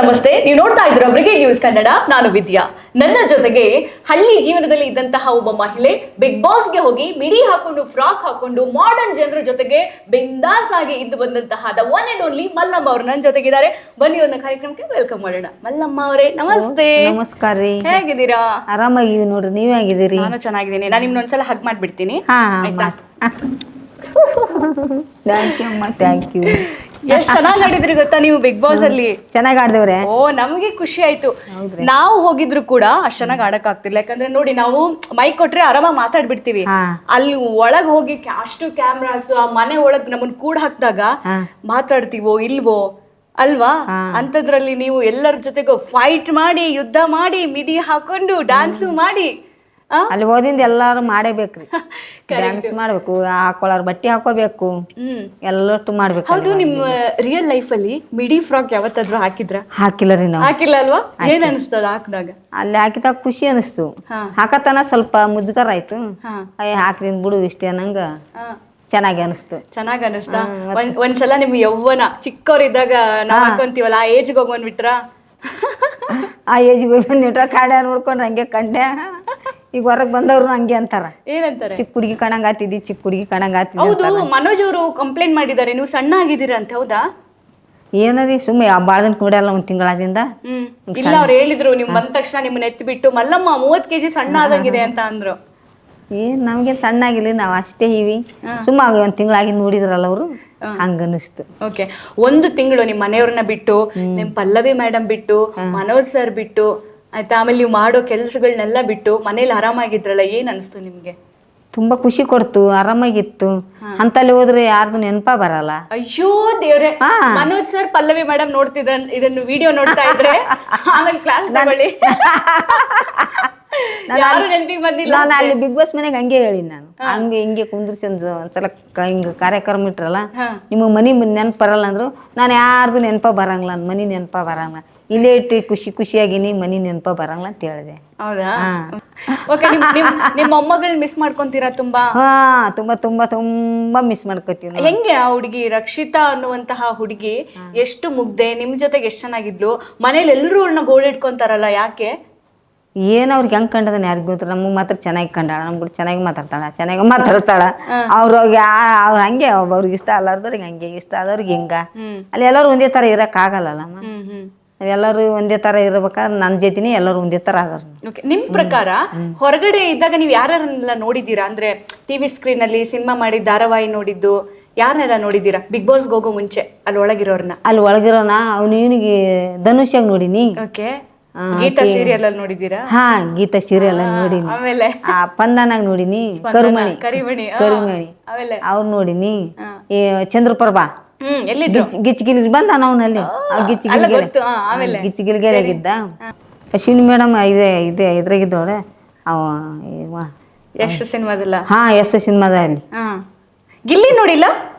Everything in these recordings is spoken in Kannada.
ನಮಸ್ತೆ. ನೀವು ನೋಡ್ತಾ ಇದ್ದೀರಾ ಬ್ರಿಗೇಡ್ ನ್ಯೂಸ್ ಕನ್ನಡ. ನಾನು ವಿದ್ಯಾ. ನನ್ನ ಜೊತೆಗೆ ಹಳ್ಳಿ ಜೀವನದಲ್ಲಿ ಇದ್ದಂತಹ ಒಬ್ಬ ಮಹಿಳೆ ಬಿಗ್ ಬಾಸ್ಗೆ ಹೋಗಿ ಮಿಡಿ ಹಾಕೊಂಡು ಫ್ರಾಕ್ ಹಾಕೊಂಡು ಮಾಡರ್ನ್ ಜನರ ಜೊತೆಗೆ ಬಿಂದಾಸ್ ಆಗಿ ಇದ್ದು ಬಂದಂತಹ the one and only Mallamma ಅವರು ನನ್ನ ಜೊತೆಗಿದ್ದಾರೆ. ಬನ್ನಿ ಅವ್ರನ್ನ ಕಾರ್ಯಕ್ರಮಕ್ಕೆ ವೆಲ್ಕಮ್ ಮಾಡೋಣ. ಮಲ್ಲಮ್ಮ ಅವರೇ ನಮಸ್ತೆ. ನಮಸ್ಕಾರ ರೀ. ಹೇಗಿದ್ದೀರಾ? ಆರಾಮಾಗಿವಿ ನೋಡ್ರಿ, ನೀವ್ ಹೇಗಿದ್ದೀರಿ? ನಾನು ಚೆನ್ನಾಗಿದ್ದೀನಿ. ನಾನು ನಿಮ್ನೊಂದ್ಸಲ ಹಗ್ ಮಾಡ್ಬಿಡ್ತೀನಿ. ಆಯ್ತಾ? Thank you. ಎಷ್ಟ್ ಚೆನ್ನಾಗಿ ಆಡಿದ್ರಿ ಗೊತ್ತಾ ನೀವು ಬಿಗ್ ಬಾಸ್ ಅಲ್ಲಿ? ಚೆನ್ನಾಗಿ ಆಡ್ದೇವ್ರೆ. ಓ, ನಮ್ಗೆ ಖುಷಿ ಆಯ್ತು. ನಾವು ಹೋಗಿದ್ರು ಕೂಡ ಅಷ್ಟ್ ಚೆನ್ನಾಗಿ ಆಡಕ್ ಆಗ್ತಿಲ್ಲ. ಯಾಕಂದ್ರೆ ನೋಡಿ, ನಾವು ಮೈಕ್ ಕೊಟ್ರೆ ಆರಾಮಾಗಿ ಮಾತಾಡ್ಬಿಡ್ತೀವಿ. ಅಲ್ಲಿ ಒಳಗ್ ಹೋಗಿ ಅಷ್ಟು ಕ್ಯಾಮ್ರಾಸ್ ಆ ಮನೆ ಒಳಗ್ ನಮ್ಮನ್ ಕೂಡ ಹಾಕ್ದಾಗ ಮಾತಾಡ್ತೀವೋ ಇಲ್ವೋ ಅಲ್ವಾ? ಅಂತದ್ರಲ್ಲಿ ನೀವು ಎಲ್ಲರ ಜೊತೆಗೂ ಫೈಟ್ ಮಾಡಿ, ಯುದ್ಧ ಮಾಡಿ, ಮಿಡಿ ಹಾಕೊಂಡು ಡ್ಯಾನ್ಸ್ ಮಾಡಿ ಅಲ್ಲಿ ಹೋದಿಂದ ಎಲ್ಲಾರು ಮಾಡೇಬೇಕ್ರಿ. ಡ್ಯಾನ್ಸ್ ಮಾಡ್ಬೇಕು, ಹಾಕೊಳ್ಳೋರ್ ಬಟ್ಟೆ ಹಾಕೋಬೇಕು, ಎಲ್ಲಟ್ಟು ಮಾಡ್ಬೇಕು. ಹೌದು, ನಿಮ್ಮ ರಿಯಲ್ ಲೈಫ್ ಅಲ್ಲಿ ಮಿಡಿ ಫ್ರಾಕ್ ಯಾವತ್ತಾದ್ರೂ ಹಾಕಿದ್ರ? ಹಾಕಿಲ್ಲ ರೀ ನಾವು. ಹಾಕಿಲ್ಲ ಅಲ್ವಾ? ಏನ್ ಅನಿಸ್ತದ ಹಾಕಿದಾಗ? ಅಲ್ಲಿ ಹಾಕಿದಾಗ ಖುಷಿ ಅನಿಸ್ತು. ಹಾಕತನ ಸ್ವಲ್ಪ ಮುಜುಗರ ಆಯ್ತು. ಹಾಕಿದಿನ್ ಬಿಡು ಇಷ್ಟೇ ಅನ್ನಂಗ ಚೆನ್ನಾಗಿ ಅನಿಸ್ತು. ಚೆನ್ನಾಗಿ ಅನಿಸ್ತಾ? ಒಂದ್ಸಲ ನಿಮ್ ಯೌವನ ಚಿಕ್ಕವರಿದ್ದಾಗ ನಾವ್ ಹಾಕೊಂತೀವಲ್ಲ, ಆ ಏಜ್ಗೆ ಹೋಗಿ ಬಂದ್ಬಿಟ್ರ? ಆ ಏಜ್ಗೆ ಹೋಗಿ ಬಂದ್ಬಿಟ್ರ ಕಾಡ ನೋಡ್ಕೊಂಡ್ರೆ ಹಂಗೆ ಕಂಡೆ. ಈಗ ಹೊರಗ್ ಬಂದವ್ರು ಹಂಗೆ ಅಂತಾರ. ಏನಂತಾರೆ? ಚಿಕ್ಕ ಹುಡುಗಿ ಕಣಂಗ್ ಆತಿದ್ದಿ, ಚಿಕ್ಕ ಹುಡುಗಿ ಕಣಂಗ್ ಆತಿದ್ದಿ. ಹೌದು, ಮನೋಜ್ ಅವರು ಕಂಪ್ಲೇಂಟ್ ಮಾಡಿದ್ದಾರೆ, ನೀವು ಸಣ್ಣ ಆಗಿದ್ದೀರಾ ಅಂತ. ಹೌದಾ? ಏನದಿ ಸುಮ್ಮನೆ ಬಾಳದನ್ ನೋಡಲ್ಲ ಒಂದ್ ತಿಂಗಳದಿಂದ. ಇಲ್ಲ, ಅವ್ರು ಹೇಳಿದ್ರು ನಿಮ್ ಬಂದ ತಕ್ಷಣ ನಿಮ್ಮನ್ನ ಎತ್ತಿ ಬಿಟ್ಟು ಮಲ್ಲಮ್ಮ 30 kg ಸಣ್ಣ ಆದಂಗಿದೆ ಅಂತ ಅಂದ್ರು. ಏನ್ ನಮ್ಗೇನ್ ಸಣ್ಣ ಆಗಿಲ್ಲ, ನಾವ್ ಅಷ್ಟೇ ಇವಿ. ಸುಮ್ಮ ಒಂದ್ ತಿಂಗಳಾಗಿ ನೋಡಿದ್ರಲ್ಲ ಅವ್ರು, ಹಂಗ ಅನಿಸ್ತು. ಓಕೆ, 1 ತಿಂಗಳು ನಿಮ್ ಮನೆಯವ್ರನ್ನ ಬಿಟ್ಟು, ನಿಮ್ ಪಲ್ಲವಿ ಮೇಡಮ್ ಬಿಟ್ಟು, ಮನೋಜ್ ಸರ್ ಬಿಟ್ಟು, ಆಯ್ತಾ, ಆಮೇಲೆ ನೀವು ಮಾಡೋ ಕೆಲ್ಸಗಳನ್ನೆಲ್ಲ ಬಿಟ್ಟು ಮನೇಲಿ ಆರಾಮಾಗಿದ್ರಲ್ಲ, ಏನ್ ಅನಿಸ್ತು ನಿಮ್ಗೆ? ತುಂಬಾ ಖುಷಿ ಕೊಡ್ತು, ಆರಾಮಾಗಿತ್ತು. ಅಂತಲ್ಲಿ ಹೋದ್ರೆ ಯಾರ್ದು ನೆನಪ ಬರಲ್ಲ. ಅಯ್ಯೋ ದೇವ್ರೆ, ಮನೋಜ್ ಸರ್ ಪಲ್ಲವಿ ಮೇಡಮ್ ನೋಡ್ತಿದ್ರ ಇದನ್ನು ವಿಡಿಯೋ ನೋಡ್ತಾ ಇದ್ರೆ ಆಮೇಲೆ ಕ್ಲಾಸ್ ತಗೊಳ್ಳಿ. ಯಾರು ನೆನಪಿಗೆ ಬಂದಿಲ್ಲ. ನಾನು ಅಲ್ಲಿ ಬಿಗ್ ಬಾಸ್ ಮನೆಗೆ ಹಂಗೆ ಹೇಳಿ, ನಾನು ಹಂಗೆ ಹಿಂಗೆ ಕುಂದ್ರಿಸಿ ಒಂದ್ಸಲ ಹಿಂಗ ಕಾರ್ಯಕ್ರಮ ಇಟ್ರಲ್ಲ, ನಿಮಗ್ ಮನಿ ನೆನಪು ಬರಲ್ಲ ಅಂದ್ರು. ನಾನು ಯಾರ್ದು ನೆನಪ ಬರಂಗಿಲ್ಲ, ನನ್ ಮನಿ ನೆನಪ ಬರಂಗಿಲ್ಲ, ಇಲ್ಲೇ ಇಟ್ಟು ಖುಷಿಯಾಗಿನಿ, ಮನಿ ನೆನಪ ಬರಂಗಿಲ್ಲ ಅಂತ ಹೇಳಿದೆ. ಹೌದಾ? ಓಕೆ, ನಿಮ್ಮ ಮೊಮ್ಮಗಳನ್ನ ಮಿಸ್ ಮಾಡ್ಕೊಂತೀರಾ ತುಂಬಾ? ತುಂಬಾ ತುಂಬಾ ತುಂಬಾ ಮಿಸ್ ಮಾಡ್ಕೊತೀವಿ. ಹೆಂಗೆ ಆ ಹುಡುಗಿ ರಕ್ಷಿತಾ ಅನ್ನುವಂತಹ ಹುಡುಗಿ ಎಷ್ಟು ಮುಗ್ದೆ, ನಿಮ್ ಜೊತೆಗೆ ಎಷ್ಟ್ ಚೆನ್ನಾಗಿದ್ಲು, ಮನೇಲಿ ಎಲ್ರು ಅವ್ರನ್ನ ಗೋಳಿಡ್ಕೊಂತಾರಲ್ಲ, ಯಾಕೆ? ಏನ್ ಅವ್ರಿಗೆ ಹೆಂಗ್ ಕಂಡದನ್ ಯಾರಿಗ್ ಗೊತ್ತ. ನಮಗ್ ಮಾತ್ರ ಚೆನ್ನಾಗಿ ಕಂಡಾಳ, ನಮ್ಗೂ ಚೆನ್ನಾಗಿ ಮಾತಾಡ್ತಾಳ, ಚೆನ್ನಾಗಿ ಮಾತಾಡ್ತಾಳ. ಅವ್ರಿಗೆ ಅವ್ರ ಹಂಗೆ, ಅವ್ರಿಗೆ ಇಷ್ಟ ಅಲ್ಲಾರ್ದವ್ರಿಗೆ ಹಂಗೆ, ಇಷ್ಟ ಆದವ್ರಿಗೆ ಹಿಂಗ. ಅಲ್ಲಿ ಎಲ್ಲರೂ ಒಂದೇ ತರ ಇರಕ್ ಆಗಲ್ಲಮ್ಮ. ಎಲ್ಲರೂ ಒಂದೇ ತರ ಇರ್ಬೇಕಾದ್ರೆ ನನ್ನ ಜೊತೆನೇ ಎಲ್ಲರೂ ಒಂದೇ ತರ ಅದಾರ. ನಿಮ್ ಪ್ರಕಾರ ಹೊರಗಡೆ ಇದ್ದಾಗ ನೀವ್ ಯಾರನ್ನೆಲ್ಲ ನೋಡಿದೀರಾ? ಅಂದ್ರೆ ಟಿವಿ ಸ್ಕ್ರೀನ್ ಅಲ್ಲಿ ಸಿನಿಮಾ ಮಾಡಿ ಧಾರಾವಾಹಿ ನೋಡಿದ್ದು ಯಾರನ್ನೆಲ್ಲ ನೋಡಿದೀರಾ? ಬಿಗ್ ಬಾಸ್ಗೆ ಹೋಗೋ ಮುಂಚೆ ಅಲ್ಲಿ ಒಳಗಿರೋರ್ನ? ಅಲ್ಲಿ ಒಳಗಿರೋನ ಅವ್ನು ಇವನಿಗೆ ಧನುಷ್ಯಾಗ ನೋಡಿನಿ. ಓಕೆ, ಗೀತಾ ಸೀರಿಯಲ್ ಅಲ್ಲಿ ನೋಡಿದೀರಾ? ಹಾ, ಗೀತಾ ಸೀರಿಯಲ್ ಅಲ್ಲಿ ನೋಡಿನಿ. ಆಮೇಲೆ ಪಂದನಾಗ ನೋಡಿನಿ, ಕರಿಮಣಿ ಅವ್ರು ನೋಡಿನಿ. ಚಂದ್ರಪ್ರಭಾ ಗಿಚ್ಗಿಲಿ ಬಂದ ಅವನಲ್ಲಿ, ಗಿಚ್ಗಿಲ್ಗೆಗಿದ್ದ. ಅಶ್ವಿನಿ ಮೇಡಮ್ ಇದ್ರಾಗಿದ್ದವ್ರೆ ಅವ ಎಷ್ಟು ಸಿನಿಮಾದಲ್ಲ? ಹಾ, ಎಸ್ ಸಿನಿಮಾದಲ್ಲಿ. ಗಿಲ್ಲಿ ನೋಡಿಲ್ಲ?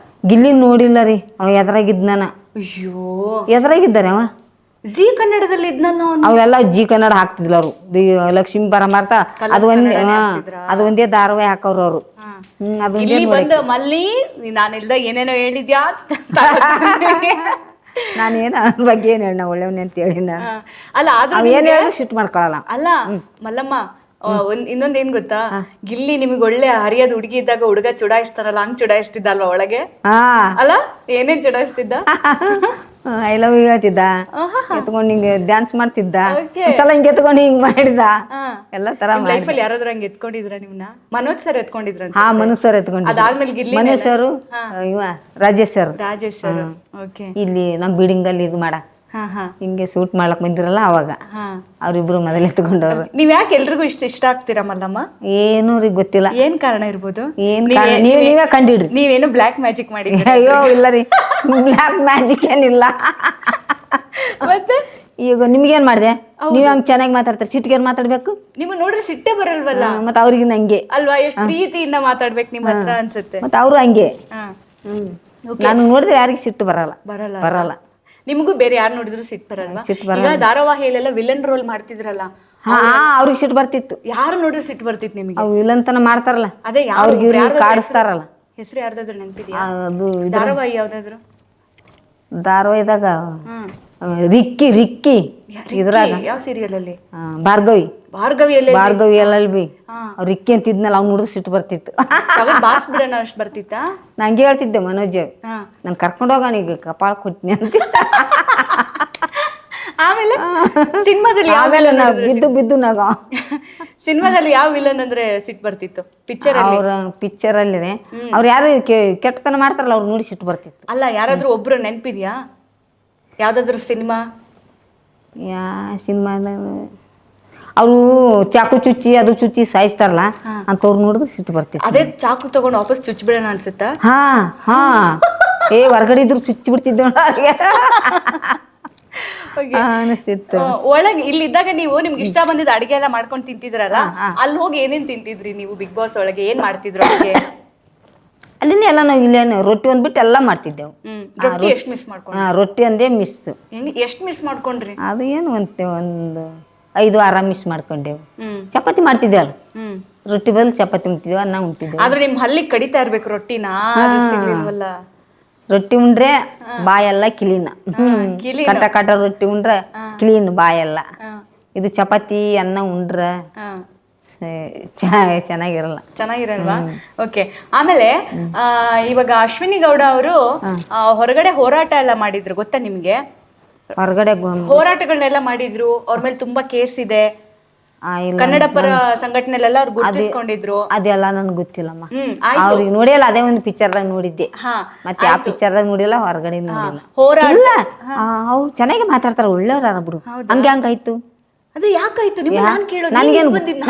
ಗಿಲ್ಲಿ ನೋಡಿಲ್ಲ ರೀ, ಅವ ಎದ್ರಾಗಿದ್ನ. ಅಯ್ಯೋ, ಎದ್ರಾಗಿದ್ದಾರೆ ಅವ. ಜಿ ಕನ್ನಡದಲ್ಲಿ ಇದ್ನಲ್ಲ ಅವೆಲ್ಲ ಜಿ ಕನ್ನಡ ಹಾಕ್ತಿದ್ಲ ಅವ್ರು. ಲಕ್ಷ್ಮೀ ಪರಮಾರ್ಥ ಅದು ಒಂದೇ ಧಾರಾವಾಹಿ ಹಾಕವ್ರು ಅವ್ರು. ಬಂದ ಮಲ್ಲಿ ನಾನಿಲ್ದ ಏನೇನೋ ಹೇಳಿದ್ಯಾ? ನಾನೇನ ಅದ್ರ ಬಗ್ಗೆ ಏನ್ ಹೇಳ, ಒಳ್ಳೆವನೇ ಅಂತ ಹೇಳಿ ಅಲ್ಲ. ಆದ್ರೆ ಏನ್ ಹೇಳಿ ಸಿಟ್ಟು ಮಾಡ್ಕೊಳಲ್ಲ. ಅಲ್ಲ ಮಲ್ಲಮ್ಮ, ಇನ್ನೊಂದ್ ಏನ್ ಗೊತ್ತಾ, ಗಿಲ್ಲಿ ನಿಮ್ಗೆ ಒಳ್ಳೆ ಹರಿಯದ ಹುಡುಗಿ ಇದ್ದಾಗ ಹುಡುಗ ಚುಡಾಯಿಸ್ತಾರಲ್ಲ, ಹಂಗ್ ಚುಡಾಯಿಸ್ತಿದ್ದ ಅಲ್ವಾ ಒಳಗೆ? ಅಲ್ಲ, ಏನೇನ್ ಚುಡಾಯಿಸ್ತಿದ್ದ? ಐ ಲವ್ ಯು ಹೇಳ್ತಿದ್ದ, ಎತ್ಕೊಂಡ್ ಹಿಂಗ ಡ್ಯಾನ್ಸ್ ಮಾಡ್ತಿದ್ದ, ಒಂದ್ಸಲ ಹಿಂಗ್ ಎತ್ಕೊಂಡ್ ಹಿಂಗ್ ಮಾಡಿದ, ಎಲ್ಲ ತರ. ಲೈಫಲ್ಲಿ ಯಾರಾದ್ರೂ ಹಂಗ ಎತ್ಕೊಂಡಿದ್ರ ನಿಮ್ನ? ಮನೋಜ್ ಸರ್ ಎತ್ಕೊಂಡಿದ್ರ? ಹಾ, ಮನೋಜ್ ಸರ್ ಎತ್ಕೊಂಡಿದ್ರು. ಅದಾದ್ಮೇಲೆ ಗಿಲ್ಲಿ, ಮನೋಜ್ ಸರ್, ಇವ ರಾಜೇಶ್ ಸರ್. ಓಕೆ, ಇಲ್ಲಿ ನಮ್ ಬಿಲ್ಡಿಂಗ್ ಅಲ್ಲಿ ಇದು ಮಾಡಕ್ ಹಿಂಗೆ ಸೂಟ್ ಮಾಡ್ಲಕ್ ಬಂದಿರಲ್ಲ, ಅವಾಗ ಅವ್ರಿಬ್ರು ಮೊದಲು ಎತ್ಕೊಂಡವ್ರು. ನೀವ್ ಯಾಕೆ ಎಲ್ರಿಗೂ ಇಷ್ಟ ಆಗ್ತೀರಾ ಮಲ್ಲಮ್ಮ? ಏನೂ ರೀ ಗೊತ್ತಿಲ್ಲ, ಏನ್ ಕಾರಣ ಇರ್ಬೋದು? ನೀವೇ ಕಂಡಿಡ್ರಿ. ನೀವೇನು ಬ್ಲಾಕ್ ಮ್ಯಾಜಿಕ್ ಮಾಡಿ? ಅಯ್ಯೋ ಇಲ್ಲ ರೀ, ಬ್ಲಾಕ್ ಮ್ಯಾಜಿಕ್ ಏನಿಲ್ಲ. ಮತ್ತೆ ಈಗ ನಿಮ್ಗೇನ್ ಮಾಡಿದೆ? ನೀವ್ ಹಂಗ್ ಚೆನ್ನಾಗಿ ಮಾತಾಡ್ತಾರೆ, ಸಿಟ್ಟಿಗೇನ್ ಮಾತಾಡ್ಬೇಕು? ನಿಮ್ ನೋಡ್ರಿ ಸಿಟ್ಟೆ ಬರಲ್ವಲ್ಲ? ಮತ್ ಅವ್ರಿಗೆ ನಂಗೆ ಅಲ್ವಾ, ಎಷ್ಟು ಪ್ರೀತಿಯಿಂದ ಮಾತಾಡ್ಬೇಕು ನಿಮ್ ಹತ್ರ ಅನ್ಸುತ್ತೆ. ಮತ್ ಅವ್ರು ಹಂಗೆ. ನಾನು ನೋಡಿದ್ರೆ ಯಾರಿಗೆ ಸಿಟ್ಟು ಬರಲ್ಲ. ಬರಲ್ಲ. ನಿಮಗೂ ಬೇರೆ ಯಾರು ನೋಡಿದ್ರು ಸಿಟ್ಟು ಬರಲ್ವಾ? ಈಗ ಧಾರಾವಾಹಿಯಲ್ಲೆಲ್ಲ ವಿಲನ್ ರೋಲ್ ಮಾಡ್ತಿದ್ರಲ್ಲ, ಅವ್ರಿಗೆ ಸಿಟ್ಟು ಬರ್ತಿತ್ತು. ಯಾರು ನೋಡಿದ್ರೆ ಸಿಟ್ಟು ಬರ್ತಿತ್ತು ನಿಮಗೆ? ವಿಲನ್ ತನ ಮಾಡ್ತಾರಲ್ಲ, ಅದೇ ಅವ್ರಿಗೆ ಕಾಡಿಸ್ತಾರಲ್ಲ. ಹೆಸರು ಯಾರ್ದಾದ್ರು ನೆನಪಿದ್ಯಾ? ಧಾರಾವಾಹಿ ಯಾವ್ದಾದ್ರು? ಧಾರಾವಾಹಿದಾಗ ರಿಕ್ಕಿ ರಿಕ್ಕಿ ಇದ್ರಾಗ ಯಾವ ಸೀರಿಯಲ್ ಅಲ್ಲಿ? ಭಾರ್ಗವಿ ಭಾರ್ಗವಿಯಲ್ಲಿ ಭಾರ್ಗವಿ ಎಲ್ ಬಿ ಅವ್ರು ರಿಕ್ಕಿ ಅಂತಿದ್ನಲ್ಲ ಅವ್ನು ನೋಡಿದ್ರೆ ಸಿಟ್ಟು ಬರ್ತಿತ್ತು. ಬಾಸ್ ಬಿಡೋಣ ಅಷ್ಟು ಬರ್ತಿತ್ತಾ? ನಂಗೆ ಹೇಳ್ತಿದ್ದೆ ಮನೋಜ್ ನಾನು ಕರ್ಕೊಂಡೋಗ ಈಗ ಕಪಾಳ ಕೊಟ್ಟಿನಿ ಅಂತ. ಆಮೇಲೆ ಸಿನಿಮಾದಲ್ಲಿ ಆಮೇಲೆ ನಾವು ಬಿದ್ದು ಬಿದ್ದು ನಾಗ ಸಿನಿಮಾದಲ್ಲಿ ಯಾವ ವಿಲನ್ ಅಂದ್ರೆ ಸಿಟ್ಟು ಬರ್ತಿತ್ತು? ಪಿಕ್ಚರ್ ಅವ್ರ ಪಿಕ್ಚರ್ ಅಲ್ಲಿನೇ ಅವ್ರು ಯಾರು ಕೆಟ್ಟತನ ಮಾಡ್ತಾರಲ್ಲ ಅವ್ರು ನೋಡಿ ಸಿಟ್ಟು ಬರ್ತಿತ್ತು. ಅಲ್ಲ, ಯಾರಾದ್ರೂ ಒಬ್ರು ನೆನ್ಪಿದ್ಯಾ? ಯಾವ್ದಾದ್ರು ಸಿನಿಮಾ? ಯಾ ಸಿನಿಮಾದ ಅವರು ಚಾಕು ಚುಚ್ಚಿ ಅದು ಚುಚ್ಚಿ ಸಾಯಿಸ್ತಾರಲ್ಲ ಅಂತವ್ರು ನೋಡಿದ್ರೆ ಸಿಟ್ಟು ಬರ್ತಿತ್ತು. ಅದೇ ಚಾಕು ತಗೊಂಡು ವಾಪಸ್ ಚುಚ್ಚಿ ಬಿಡೋಣ ಅನ್ಸುತ್ತಾ? ಹಾ ಹೊರಗಡೆ ಇದ್ರು ಚುಚ್ಚಿ ಬಿಡ್ತಿದ್ದೆ ಅನಿಸ್ತಿತ್ತು. ಒಳಗೆ ಇಲ್ಲಿದ್ದಾಗ ನೀವು ನಿಮ್ಗೆ ಇಷ್ಟ ಬಂದಿದ್ದ ಅಡಿಗೆ ಎಲ್ಲ ಮಾಡ್ಕೊಂಡು ತಿಂತಿದ್ರಲ್ಲ, ಅಲ್ಲಿ ಹೋಗಿ ಏನೇನ್ ತಿಂತಿದ್ರಿ ನೀವು? ಬಿಗ್ ಬಾಸ್ ಒಳಗೆ ಏನ್ ಮಾಡ್ತಿದ್ರು ಅಡಿಗೆ? ಅಲ್ಲಿನೇ ಎಲ್ಲ ನಾವು ಇಲ್ಲೇನು ರೊಟ್ಟಿ ಒಂದ್ಬಿಟ್ಟು ಎಲ್ಲ ಮಾಡ್ತಿದ್ದೆವು. ರೊಟ್ಟಿ ಎಷ್ಟು ಮಿಸ್ ಮಾಡ್ಕೊಂಡ್ರಿ? ರೊಟ್ಟಿ ಒಂದೇ ಮಿಸ್. ಎಷ್ಟು ಮಿಸ್ ಮಾಡ್ಕೊಂಡ್ರಿ? ಅದು ಏನು ಒಂದು 5 ವಾರ ಮಿಸ್ ಮಾಡ್ಕೊಂಡೆವು. ಚಪಾತಿ ಮಾಡ್ತಿದ್ದೇವಲ್ಲ, ರೊಟ್ಟಿ ಬದಲು ಚಪಾತಿ ಉಣ್ತಿದ್ದೇವೆ, ಅನ್ನ ಉಣ್ತಿದ್ದೇವೆ. ಆದ್ರೆ ನಿಮ್ ಹಲ್ಲಿಗೆ ಕಡಿತಾ ಇರ್ಬೇಕು ರೊಟ್ಟಿನ. ರೊಟ್ಟಿ ಉಂಡ್ರೆ ಬಾಯೆಲ್ಲ ಕಿಲೀನ. ಕಟ ಕಟ ರೊಟ್ಟಿ ಉಂಡ್ರೆ ಕ್ಲೀನ್ ಬಾಯೆಲ್ಲ. ಇದು ಚಪಾತಿ ಅನ್ನ ಉಂಡ್ರೆ ಚೆನ್ನಾಗಿರಲ್ವಾ? ಓಕೆ. ಆಮೇಲೆ ಇವಾಗ ಅಶ್ವಿನಿ ಗೌಡ ಅವರು ಹೊರಗಡೆ ಹೋರಾಟ ಎಲ್ಲ ಮಾಡಿದ್ರು, ಗೊತ್ತಾ ನಿಮ್ಗೆ? ಹೊರಗಡೆ ಹೋರಾಟಗಳನ್ನೆಲ್ಲ ಮಾಡಿದ್ರು, ಅವ್ರ ಮೇಲೆ ತುಂಬಾ ಕೇಸ್ ಇದೆ. ಕನ್ನಡ ಪರ ಸಂಘಟನೆಲೆಲ್ಲ ಅವ್ರು ಗುರುತಿಸ್ಕೊಂಡಿದ್ರು. ಅದೆಲ್ಲ ನನ್ಗೆ ಗೊತ್ತಿಲ್ಲಮ್ಮ. ಅವ್ರಿಗೆ ನೋಡಿಲ್ಲ, ಅದೇ ಒಂದು ಪಿಕ್ಚರ್ದಾಗ ನೋಡಿದ್ದೆ. ಮತ್ತೆ ಆ ಪಿಕ್ಚರ್ದಾಗ ನೋಡಿಲ್ಲ, ಹೊರಗಡೆ ನೋಡಿಲ್ಲ. ಹೋರಾಟ ಅವ್ರು ಚೆನ್ನಾಗಿ ಮಾತಾಡ್ತಾರ, ಒಳ್ಳೆಯವ್ರ ಬಿಡು. ಹಂಗೆ ಹಂಗಾಯ್ತು? ಅದು ಯಾಕಾಯ್ತು?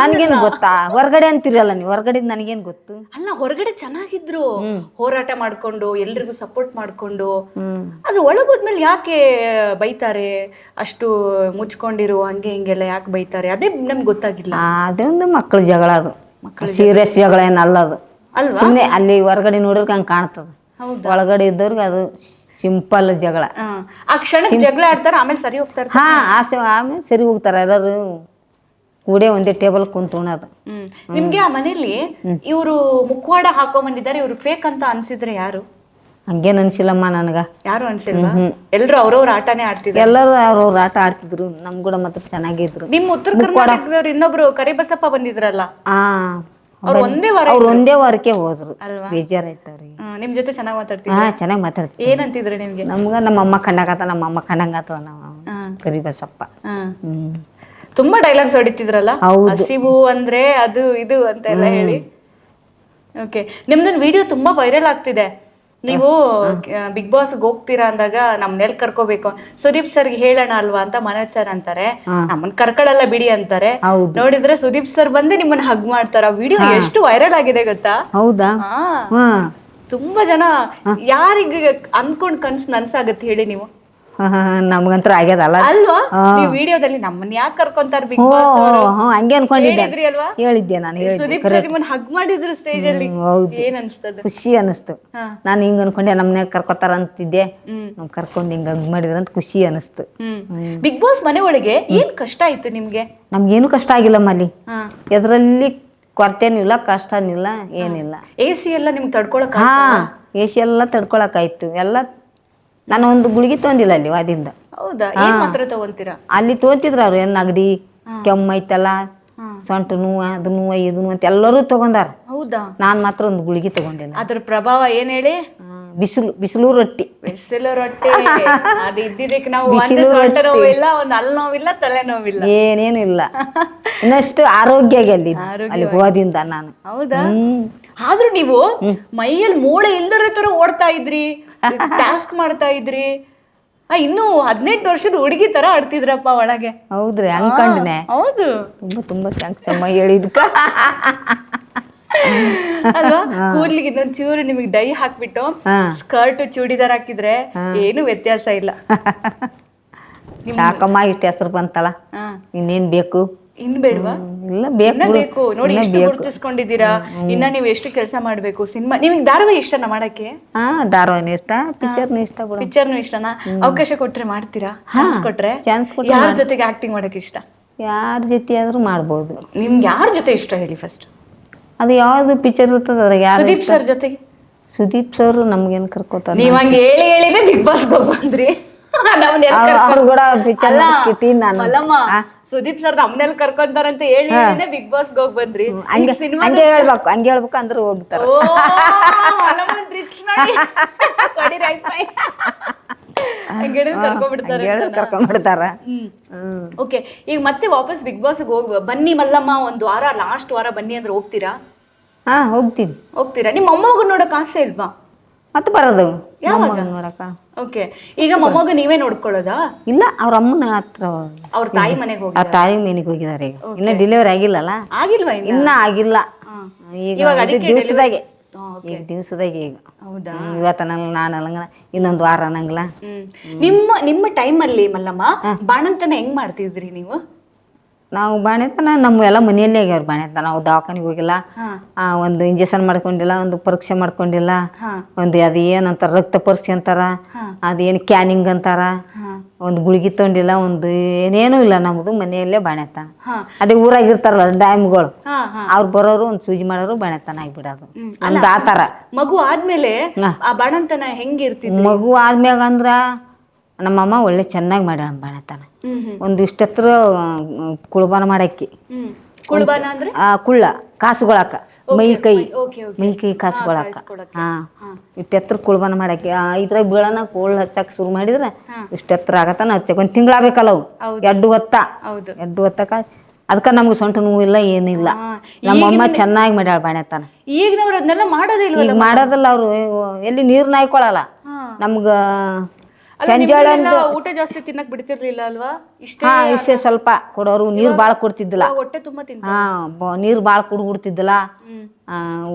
ನನ್ಗೇನು ಗೊತ್ತಾ? ಹೊರಗಡೆ ಅಂತಿರಲ್ಲ ನೀವು, ಹೊರಗಡೆ ನನಗೇನ್ ಗೊತ್ತು? ಅಲ್ಲ, ಹೊರಗಡೆ ಚೆನ್ನಾಗಿದ್ರು, ಹೋರಾಟ ಮಾಡ್ಕೊಂಡು ಎಲ್ರಿಗೂ ಸಪೋರ್ಟ್ ಮಾಡ್ಕೊಂಡು. ಅದು ಒಳಗೋದ್ಮೇಲೆ ಯಾಕೆ ಬೈತಾರೆ? ಅಷ್ಟು ಮುಚ್ಕೊಂಡಿರು ಹಂಗೆ ಹಿಂಗೆಲ್ಲ ಯಾಕೆ ಬೈತಾರೆ? ಅದೇ ನಮ್ಗೆ ಗೊತ್ತಾಗಿಲ್ಲ. ಅದೊಂದು ಮಕ್ಕಳ ಜಗಳ, ಅದು ಸೀರಿಯಸ್ ಜಗಳ ಏನಲ್ಲ ಅದು. ಸುಮ್ಮನೆ ಅಲ್ಲಿ ಹೊರಗಡೆ ನೋಡಿದ್ರೆ ಹಂಗೆ ಕಾಣ್ತದ, ಒಳಗಡೆ ಇದ್ದವ್ರಿಗೆ ಅದು ಸಿಂಪಲ್ ಜಗಳ. ಆ ಕ್ಷಣ ಜಗಳ ಆಡ್ತಾರ, ಆಮೇಲೆ ಸರಿ ಹೋಗ್ತಾರ. ಆಮೇಲೆ ಸರಿ ಹೋಗ್ತಾರ. ಎಲ್ಲರೂ ಕೂಡೆ ಒಂದೇ ಟೇಬಲ್ ಕುಂತು ಉಣ್ಣೋದು. ನಿಮ್ಗೆ ಆ ಮನೇಲಿ ಇವರು ಮುಖವಾಡ ಹಾಕೊಂಬಂದಿದ್ದಾರೆ, ಇವ್ರು ಫೇಕ್ ಅಂತ ಅನ್ಸಿದ್ರೆ ಯಾರು? ಹಂಗೇನ್ ಅನ್ಸಿಲ್ಲಮ್ಮ ನನಗ. ಯಾರು ಅನ್ಸಿಲ್ವಾ? ಎಲ್ರು ಅವ್ರವ್ರ ಆಟನೇ ಆಡ್ತಿದ್ರು. ಎಲ್ಲರೂ ಅವ್ರವ್ರ ಆಟ ಆಡ್ತಿದ್ರು, ನಮ್ ಕೂಡ ಮಾತ್ರ ಚೆನ್ನಾಗಿದ್ರು. ನಿಮ್ ಉತ್ತರ ಕರ್ನಾಟಕದವ್ರು ಇನ್ನೊಬ್ರು ಕರಿಬಸಪ್ಪ ಬಂದಿದ್ರಲ್ಲ, ಅವ್ರು ಒಂದೇ ವಾರಕ್ಕೆ ಹೋದ್ರು. ಬೇಜಾರಾಯ್ತು ಅವ್ರಿಗೆ. ನಿಮ್ ಜೊತೆ ಚೆನ್ನಾಗಿ ಮಾತಾಡ್ತಿದ್ರು? ಚೆನ್ನಾಗಿ ಮಾತಾಡ್ತೀವಿ. ಏನಂತಿದ್ರು ನಿಮ್ಗೆ? ನಮ್ಗ ನಮ್ಮಮ್ಮ ಕಂಡಾಗತ್ತ, ನಮ್ಮಮ್ಮ ಕಂಡಂಗಾತವ ನಾವು ಕರಿಬಸಪ್ಪ. ತುಂಬಾ ಡೈಲಾಗ್ಸ್ ಹೊಡಿತಿದ್ರಲ್ಲ, ಹಸಿವು ಅಂದ್ರೆ ಅದು ಇದು ಅಂತ ಎಲ್ಲ ಹೇಳಿ. ಓಕೆ. ನಿಮ್ದೊಂದು ವಿಡಿಯೋ ತುಂಬಾ ವೈರಲ್ ಆಗ್ತಿದೆ. ನೀವು ಬಿಗ್ ಬಾಸ್ ಹೋಗ್ತೀರಾ ಅಂದಾಗ ನಮ್ನೆಲ್ ಕರ್ಕೋಬೇಕು, ಸುದೀಪ್ ಸರ್ಗೆ ಹೇಳೋಣ ಅಲ್ವಾ ಅಂತ ಮನೋಜ್ ಸರ್ ಅಂತಾರೆ. ನಮ್ಮನ್ ಕರ್ಕೊಳ್ಳಲ್ಲ ಬಿಡಿ ಅಂತಾರೆ. ನೋಡಿದ್ರೆ ಸುದೀಪ್ ಸರ್ ಬಂದು ನಿಮ್ಮನ್ನ ಹಗ್ ಮಾಡ್ತಾರ. ವಿಡಿಯೋ ಎಷ್ಟು ವೈರಲ್ ಆಗಿದೆ ಗೊತ್ತಾ? ಹೌದಾ? ತುಂಬಾ ಜನ ಯಾರಿಗೆ ಅನ್ಕೊಂಡ್ ಕನ್ಸ್ ನನ್ಸಾಗತ್ತೆ ಹೇಳಿ ನೀವು? ನಮ್ಗಂತ್ರ ಆಗ್ಯದಲ್ಲ ಅಲ್ವಾ? ಈ ವಿಡಿಯೋದಲ್ಲಿ ನಮ್ಮನ್ನ ಯಾಕೆ ಕರ್ಕೊಂತಾರ ಬಿಗ್ ಬಾಸ್? ಹಂಗೆ ಅನ್ಕೊಂಡಿದ್ದೆ ಅಲ್ವಾ? ಹೇಳಿದ್ದೆ ನಾನು. ಸುದೀಪ್ ಸರ್ ನಿಮ್ಮನ್ನ ಹಗ್ ಮಾಡಿದ್ರು ಸ್ಟೇಜ್ ಅಲ್ಲಿ. ಏನ್ ಅನ್ಸ್ತದ? ಖುಷಿ ಅನಿಸ್ತು. ನಾನು ಹಿಂಗ ಅನ್ಕೊಂಡೆ, ನಮ್ನ ಕರ್ಕೋತಾರ ಅಂತಿದ್ದೆ, ನಮ್ ಕರ್ಕೊಂಡ್ ಹಿಂಗ ಹಗ್ ಮಾಡಿದ್ರ ಅಂತ ಖುಷಿ ಅನಿಸ್ತು. ಬಿಗ್ ಬಾಸ್ ಮನೆ ಒಳಗೆ ಏನ್ ಕಷ್ಟ ಆಯ್ತು ನಿಮ್ಗೆ? ನಮ್ಗೇನು ಕಷ್ಟ ಆಗಿಲ್ಲಮ್ಮ ಅಲ್ಲಿ. ಎದ್ರಲ್ಲಿ ಕೊರತೆನಿಲ್ಲ, ಕಷ್ಟನಿಲ್ಲ, ಏನಿಲ್ಲ. AC ಎಲ್ಲ ನಿಮ್ಗೆ ತಡ್ಕೊಳಕ್? AC ಎಲ್ಲ ತಡ್ಕೊಳಕಾಯ್ತು. ಎಲ್ಲ ನಾನು ಒಂದು ಗುಳಿಗೆ ತೊಂದಿಲ್ಲ ಅಲ್ಲಿ ವಾದಿಂದ. ಹೌದಾ? ಏನ್ ಮಾತ್ರ ತಗೊಂತೀರಾ? ಅಲ್ಲಿ ತೋತಿದ್ರ ಅವ್ರು, ಏನ್ ನೆಗಡಿ ಕೆಮ್ಮ ಐತಲ್ಲ, ಸೊಂಟ ನೋವು, ಅದು ನೋವು, ಇದು ನೋವು ಅಂತ ಎಲ್ಲರೂ ತಗೊಂಡಾರ. ಹೌದಾ? ನಾನ್ ಮಾತ್ರ ಒಂದು ಗುಳಿಗೆ ತಗೊಂಡಿಲ್ಲ. ಅದ್ರ ಪ್ರಭಾವ ಏನ್ ಹೇಳಿ? ಬಿಸಿಲು ರೊಟ್ಟಿ. ಬಿಸಿಲು ರೊಟ್ಟಿ ಅದು ಇದ್ದಿದ್ದಕ್ಕೆ ನಾವು ಒಂದು ಸೊಂಟ ನೋವಿಲ್ಲ, ಒಂದು ಅಲ್ಲಿ ನೋವಿಲ್ಲ, ತಲೆ ನೋವಿಲ್ಲ, ಏನೇನು ಇಲ್ಲ. ಇನ್ನಷ್ಟು ಆರೋಗ್ಯ ಅಲ್ಲಿ ಹೋದಿಂದ ನಾನು. ಹೌದಾ? ಆದ್ರೂ ನೀವು ಮೈಯಲ್ಲಿ ಮೂಳೆ ಇಲ್ದರ ತರ ಓಡ್ತಾ ಇದ್ರಿ, ಟಾಸ್ಕ್ ಮಾಡ್ತಾ ಇದ್ರಿ. ಇನ್ನು 18 ವರ್ಷದ ಹುಡುಗಿ ತರ ಆಡ್ತಿದ್ರಪ್ಪ ಒಳಗೆ. ಹೌದ್ರಿ? ಅನ್ಕೊಂಡ್ನೆ. ಹೌದು. ತುಂಬಾ ತುಂಬಾ ಥ್ಯಾಂಕ್ಸ್ ಅಮ್ಮ ಹೇಳಿದ್ಕ. ಅಲ್ವಾ? ಕೂದ್ಲಿಗೆ ಇನ್ನೊಂದ್ ಚೂರು ನಿಮಗೆ ಡೈ ಹಾಕ್ಬಿಟ್ಟು ಸ್ಕರ್ಟ್ ಚೂಡಿದಾರ್ ಹಾಕಿದ್ರೆ ಏನು ವ್ಯತ್ಯಾಸ ಇಲ್ಲ. ಸಾಕಮ್ಮ, ಇಷ್ಟ ಹೆಸರು ಬಂತಲ್ಲ, ಇನ್ನೇನ್ ಬೇಕು? ಇನ್ ಬೇಡ್ವಾ? ಇಲ್ಲ, ಬೇಕು. ನೋಡಿ, ಎಷ್ಟು ಗುರುತಿಸ್ಕೊಂಡಿದ್ದೀರಾ. ಇನ್ನ ನೀವು ಎಷ್ಟು ಕೆಲಸ ಮಾಡ್ಬೇಕು. ಸಿನಿಮಾ, ನಿಮಗೆ ಧಾರಾವಾಹಿ ಇಷ್ಟನಾ ಮಾಡಕ್ಕೆ? ಧಾರಾವಾಹಿ ಇಷ್ಟ, ಪಿಕ್ಚರ್ನು ಇಷ್ಟ. ಪಿಕ್ಚರ್ನು ಇಷ್ಟನಾ? ಅವಕಾಶ ಕೊಟ್ರೆ ಮಾಡ್ತೀರಾ? ಚಾನ್ಸ್ ಕೊಟ್ರೆ? ಯಾರ ಜೊತೆಗೆ ಆಕ್ಟಿಂಗ್ ಮಾಡಕ್ಕೆ ಇಷ್ಟ? ಯಾರ ಜೊತೆ ಆದ್ರೂ ಮಾಡ್ಬೋದು. ನಿಮ್ಗೆ ಯಾರ ಜೊತೆ ಇಷ್ಟ ಹೇಳಿ ಫಸ್ಟ್? ಅದು ಯಾವ್ದು ಪಿಕ್ಚರ್ ಇರ್ತದ ಅದ್ರಾಗ ಯಾರು? ಸುದೀಪ್ ಸರ್ ಜೊತೆಗೆ. ಸುದೀಪ್ ಸರ್ ನಮ್ಗೇನ್ ಕರ್ಕೋತಾರ? ನೀವ್ ಹಂಗೆ ಹೇಳಿನೇ ಬಿಗ್ ಬಾಸ್ ಹೋಗ್ ಬಂದ್ರಿ. ಅವ್ರು ಕೂಡ ಪಿಕ್ಚರ್ ಟೀನ್ ನಾನು ಮಲ್ಲಮ್ಮ ಸುದೀಪ್ ಸರ್ ನಮ್ನೆಲ್ ಕರ್ಕೊಂತಾರಂತ ಹೇಳಿ ಬಿಗ್ ಬಾಸ್ ಹೋಗ್ ಬಂದ್ರಿ. ಹಂಗೆ ಹೇಳ್ಬೇಕು ಅಂದ್ರೆ ಹೋಗ್ತಾರ. ಕರ್ಕೊಂಡ್ಬಿಡ್ತಾರ. ಓಕೆ, ಈಗ ಮತ್ತೆ ವಾಪಸ್ ಬಿಗ್ ಬಾಸ್ ಬನ್ನಿ ಮಲ್ಲಮ್ಮ, ಒಂದ್ ವಾರ ಲಾಸ್ಟ್ ವಾರ ಬನ್ನಿ ಅಂದ್ರೆ ಹೋಗ್ತೀರಾ? ಹೋಗ್ತೀರಾ? ನಿಮ್ಮ ಮೊಮ್ಮಗ ನೋಡಕ್ ಆಸೆ ಇಲ್ವಾ? ಮತ್ತೆ ಬರೋದು ನೋಡಕ. ಓಕೆ, ಈಗ ಮೊಮ್ಮಗ ನೀವೇ ನೋಡ್ಕೊಳ್ಳೋದಾ? ಇಲ್ಲ, ಅವ್ರ ಅಮ್ಮನ ಹತ್ರ ಅವ್ರ ತಾಯಿ ಮನೆಗೆ ಹೋಗಿ, ತಾಯಿ ಮನೆಗೆ ಹೋಗಿದಾರೆ. ಈಗ ಇನ್ನ ಡೆಲಿವರಿ ಆಗಿಲ್ಲಲ್ಲ. ಆಗಿಲ್ವಾ? ಇನ್ನ ಆಗಿಲ್ಲ. ಈಗ ದಿವಸದಾಗ ಈಗ ಹೌದಾ? ಇವತ್ತ ನಾನಲ್ಲ ಇನ್ನೊಂದು ವಾರ ಅನ್ನಂಗಿಲ್ಲ. ನಿಮ್ಮ ಟೈಮ್ ಅಲ್ಲಿ ಮಲ್ಲಮ್ಮ ಬಾಣಂತನ ಹೆಂಗ್ ಮಾಡ್ತಿದ್ರಿ ನೀವು? ನಾವು ಬಾಣೆತನ ನಮ್ಮ ಎಲ್ಲ ಮನೆಯಲ್ಲೇ ಆಗ್ಯಾವ್ರಿ. ಬಾಣೆತನ ನಾವು ದವಾಖಾನಿಗೆ ಹೋಗಿಲ್ಲ, ಒಂದು ಇಂಜೆಕ್ಷನ್ ಮಾಡ್ಕೊಂಡಿಲ್ಲ, ಒಂದು ಪರೀಕ್ಷೆ ಮಾಡ್ಕೊಂಡಿಲ್ಲ, ಒಂದು ಅದು ಏನಂತಾರ ರಕ್ತ ಪರೀಕ್ಷೆ ಅಂತಾರ, ಅದೇನು ಕ್ಯಾನಿಂಗ್ ಅಂತಾರ, ಒಂದು ಗುಳಿಗೆ ತೊಗೊಂಡಿಲ್ಲ, ಒಂದು ಏನೇನು ಇಲ್ಲ. ನಮ್ದು ಮನೆಯಲ್ಲೇ ಬಾಣೆತನ. ಅದೇ ಊರಾಗಿರ್ತಾರಲ್ಲ ಡ್ಯಾಮ್ಗಳು, ಅವ್ರು ಬರೋರು ಒಂದು ಸೂಜಿ ಮಾಡೋರು ಬಾಣೆತನ ಆಗಿಬಿಡೋದು. ನಮ್ದು ಆತರ. ಮಗು ಆದ್ಮೇಲೆ ಆ ಬಾಣಂತನ ಹೆಂಗಿರ್ತಿದ್ರಿ? ಮಗು ಆದ್ಮ್ಯಾಗ ಅಂದ್ರ ನಮ್ಮಮ್ಮ ಒಳ್ಳೆ ಚೆನ್ನಾಗಿ ಮಾಡ್ಯಾಳ ಬಾಣೆತನ. ಒಂದು ಇಷ್ಟತ್ರ ಕುಳ್ಬಾನ ಮಾಡಕ್ಕಿ. ಕುಳ್ಬಾನ ಅಂದ್ರೆ ಕುಳ್ಳ ಕಾಸುಗಳಕ್ಕ, ಮೈ ಕೈ ಕಾಸುಗಳಕ್ಕ. ಇಷ್ಟೆತ್ರ ಕುಳ್ಬಾನ ಮಾಡಕ್ಕಿ. ಇದ್ರಾಗ ಬೀಳನ ಕೋಳ್ ಹಚ್ಚಕ್ ಶುರು ಮಾಡಿದ್ರೆ ಇಷ್ಟೆತ್ರ ಆಗತ್ತಾನ ಹಚ್ಚಕ್ ಒಂದ್ ತಿಂಗಳಾಗಬೇಕಲ್ಲ ಅವು. ಎಡ್ಡು ಹೊತ್ತಕ ಅದಕ್ಕ ನಮ್ಗೆ ಸೊಂಟ ನೋವು ಇಲ್ಲ, ಏನಿಲ್ಲ. ನಮ್ಮಮ್ಮ ಚೆನ್ನಾಗಿ ಮಾಡ್ಯಾಳ ಬಾಣೆತನ. ಈಗಿನವ್ರು ಅದನ್ನೆಲ್ಲ ಮಾಡೋದಿಲ್ಲ. ಈಗ ಮಾಡೋದಿಲ್ಲ. ಅವ್ರು ಎಲ್ಲಿ ನೀರ್ ನಾಯ್ಕೊಳಲ್ಲ. ನಮ್ಗ ಊಟ ಜಾಸ್ತಿ ತಿನ್ನಕ್ ಬಿಡ್ತಿರ್ಲಿಲ್ಲ ಅಲ್ವಾ? ಇಷ್ಟೇ ಸ್ವಲ್ಪ ಕೊಡೋರು. ನೀರ್ ಬಾಳ ಕೊಡ್ತಿದ್ದಿಲ್ಲ. ಹೊಟ್ಟೆ ತುಂಬಾ ನೀರ್ ಬಾಳ ಕುಡ್ಬಿಡ್ತಿದ್ದಿಲ್ಲ.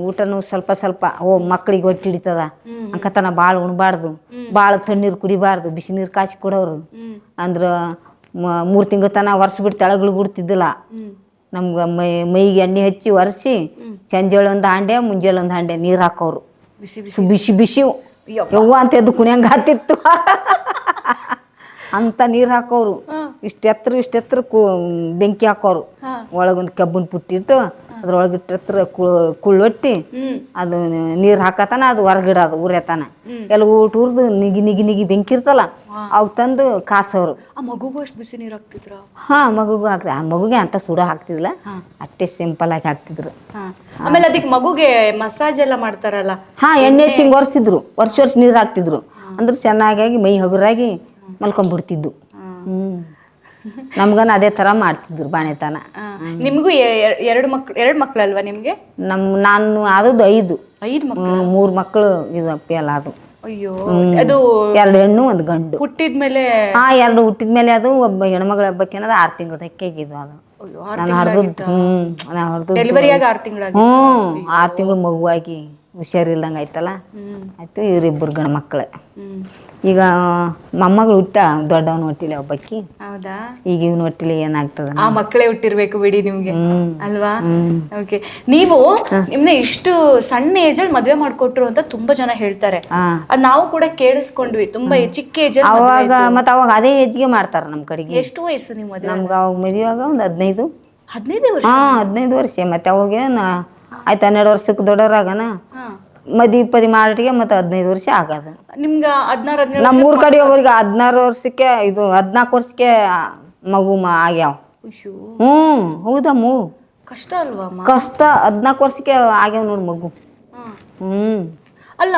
ಊಟನು ಸ್ವಲ್ಪ ಸ್ವಲ್ಪ. ಮಕ್ಳಿಗೆ ಹೊಟ್ಟೆ ಹಿಡಿತದ ಅಂಕತನ ಬಾಳ ಉಣ್ಬಾರ್ದು, ಬಾಳ ತಣ್ಣೀರ್ ಕುಡಿಬಾರ್ದು, ಬಿಸಿ ನೀರ್ ಕಾಸಿ ಕೊಡೋರು. ಅಂದ್ರ 3 ತಿಂಗಳ ತನ ವರ್ಷಬಿಟ್ಟು ತೆಳಗಳು ಬಿಡ್ತಿದ್ದಿಲ್ಲ. ನಮ್ಗ ಮೈಗೆ ಎಣ್ಣೆ ಹಚ್ಚಿ ಒರೆಸಿ ಸಂಜೆಳೆ ಒಂದು ಹಾಂಡೆ ಮುಂಜಾನೆ ಒಂದು ಹಾಂಡೆ ನೀರ್ ಹಾಕೋರು. ಬಿಸಿ ಬಿಸಿ ಯವ್ವ ಅಂತ ಎದ್ದು ಕುಣಿಯಂಗ ಆತಿತ್ತು ಅಂತ ನೀರ್ ಹಾಕೋರು. ಇಷ್ಟೆತ್ರ ಬೆಂಕಿ ಹಾಕೋರು. ಒಳಗೊಂದು ಕಬ್ಬನ್ ಪುಟ್ಟಿಟ್ಟು ಅದ್ರೊಳಗಿಟ್ಟತ್ರ ಕುಳ್ಳೊಟ್ಟಿ ಅದು ನೀರ್ ಹಾಕತನ ಅದು ಹೊರಗಿಡೋದು ಉರಿಯತನ. ಎಲ್ಲ ಊಟ ಉರ್ದು ನಿಗಿ ಬೆಂಕಿ ಇರ್ತಲ್ಲ ಅವ್ ತಂದು ಕಾಸೋರು. ಮಗುಗೂ ಅಷ್ಟು ಬಿಸಿ ನೀರ್ ಹಾಕ್ತಿದ್ರ? ಮಗುಗೂ ಹಾಕ್ತಿ. ಆ ಮಗುಗೆ ಅಂತ ಸುಡ ಹಾಕ್ತಿದ್ಲ, ಅಷ್ಟೇ ಸಿಂಪಲ್ ಆಗಿ ಹಾಕ್ತಿದ್ರು. ಆಮೇಲೆ ಅದಕ್ಕೆ ಮಗುಗೆ ಮಸಾಜ್ ಎಲ್ಲ ಮಾಡ್ತಾರಲ್ಲ? ಎಣ್ಣೆ ಹಚ್ಚಿಂಗ್ ವರ್ಷಿದ್ರು. ವರ್ಷ ನೀರ್ ಹಾಕ್ತಿದ್ರು. ಅಂದ್ರೆ ಚೆನ್ನಾಗಿ ಮೈ ಹಗುರಾಗಿ ಮಲ್ಕೊಂಡ್ಬಿಡ್ತಿದ್ದು. ನಮ್ಗನ ಅದೇ ತರ ಮಾಡ್ತಿದ್ರು ಬಾಣೆತನ. ನಿಮ್ಗೂ ಎರಡು ಮಕ್ಳಲ್ವಾ ನಿಮ್ಗೆ? ನಾನು ಆದದ್ದು 5 ಮಕ್ಳು. 3 ಮಕ್ಕಳು ಇದು ಅಪ್ಪಿಯಲ್ಲ ಅದು. ಅಯ್ಯೋ, ಅದು 2 ಹೆಣ್ಣು 1 ಗಂಡು. ಹುಟ್ಟಿದ್ಮೇಲೆ 2 ಹುಟ್ಟಿದ್ಮೇಲೆ ಅದು ಒಬ್ಬ ಹೆಣ್ಮಗಳ ಹಬ್ಬಕ್ಕೆ 6 ತಿಂಗಳು ತೆಕ್ಕೆಗಿದ್ವು ಅದು. ನಾನು ಹೊಡೆದು ಡೆಲಿವರಿ ಆಗಿ 6 ತಿಂಗಳು. 6 ತಿಂಗಳು ಮಗುವಾಗಿ ಹುಷಾರಿಲ್ದಂಗೆ ಆಯ್ತಲ್ಲ. ಆಯ್ತು. ಇವರಿಬ್ಬರು ಗಂಡು ಮಕ್ಕಳೇ. ಈಗ ಮೊಮ್ಮಗಳು ಹುಟ್ಟ ದೊಡ್ಡವನು ಹೊಟ್ಟಿಲಿ ಒಬ್ಬಕ್ಕಿ. ಹೌದಾ? ಈಗ ಇವನು ಹೊಟ್ಟಿಲಿ ಏನಾಗ್ತದ? ಆ ಮಕ್ಕಳೇ ಹುಟ್ಟಿರ್ಬೇಕು ಬಿಡಿ ನಿಮ್ಗೆ, ಅಲ್ವಾ? ಓಕೆ, ನೀವು ನಿಮ್ನ ಇಷ್ಟು ಸಣ್ಣ ಏಜ್ ಅಲ್ಲಿ ಮದ್ವೆ ಮಾಡ್ಕೊಟ್ರು ಅಂತ ತುಂಬಾ ಜನ ಹೇಳ್ತಾರೆ. ಅದ್ ನಾವು ಕೂಡ ಕೇಳಿಸ್ಕೊಂಡ್ವಿ. ತುಂಬಾ ಚಿಕ್ಕ ಏಜ್ ಅವಾಗ. ಮತ್ತೆ ಅವಾಗ ಅದೇ ಏಜ್ಗೆ ಮಾಡ್ತಾರ ನಮ್ ಕಡೆಗೆ. ಎಷ್ಟು ವಯಸ್ಸು ನಿಮ್ ಮದ್ವೆ? ನಮ್ಗ ಅವಾಗ ಮದುವೆಯಾಗ ಒಂದು 15. 15 ವರ್ಷ? 15 ವರ್ಷ. ಮತ್ತೆ ಅವಾಗೇನ ಆಯ್ತು 12 ವರ್ಷಕ್ಕೆ ದೊಡ್ಡವರಾಗನ ಮದಿ ಮಾಡಿಗೆ ಮತ್ತೆ 15 ವರ್ಷ ಆಗದ. ನಿಮ್ಗ 16 ನಮ್ಮ ಊರ್ ಕಡೆ ಒಬ್ಬರಿಗೆ 16 ವರ್ಷಕ್ಕೆ 14 ವರ್ಷಕ್ಕೆ ಮಗು ಆಗ್ಯಾವ. ಹೌದಮ್ಮ. ಕಷ್ಟ ಅಲ್ವಾ? ಕಷ್ಟ. 14 ವರ್ಷಕ್ಕೆ ಆಗ್ಯಾವ ನೋಡ್ ಮಗು. ಅಲ್ಲ,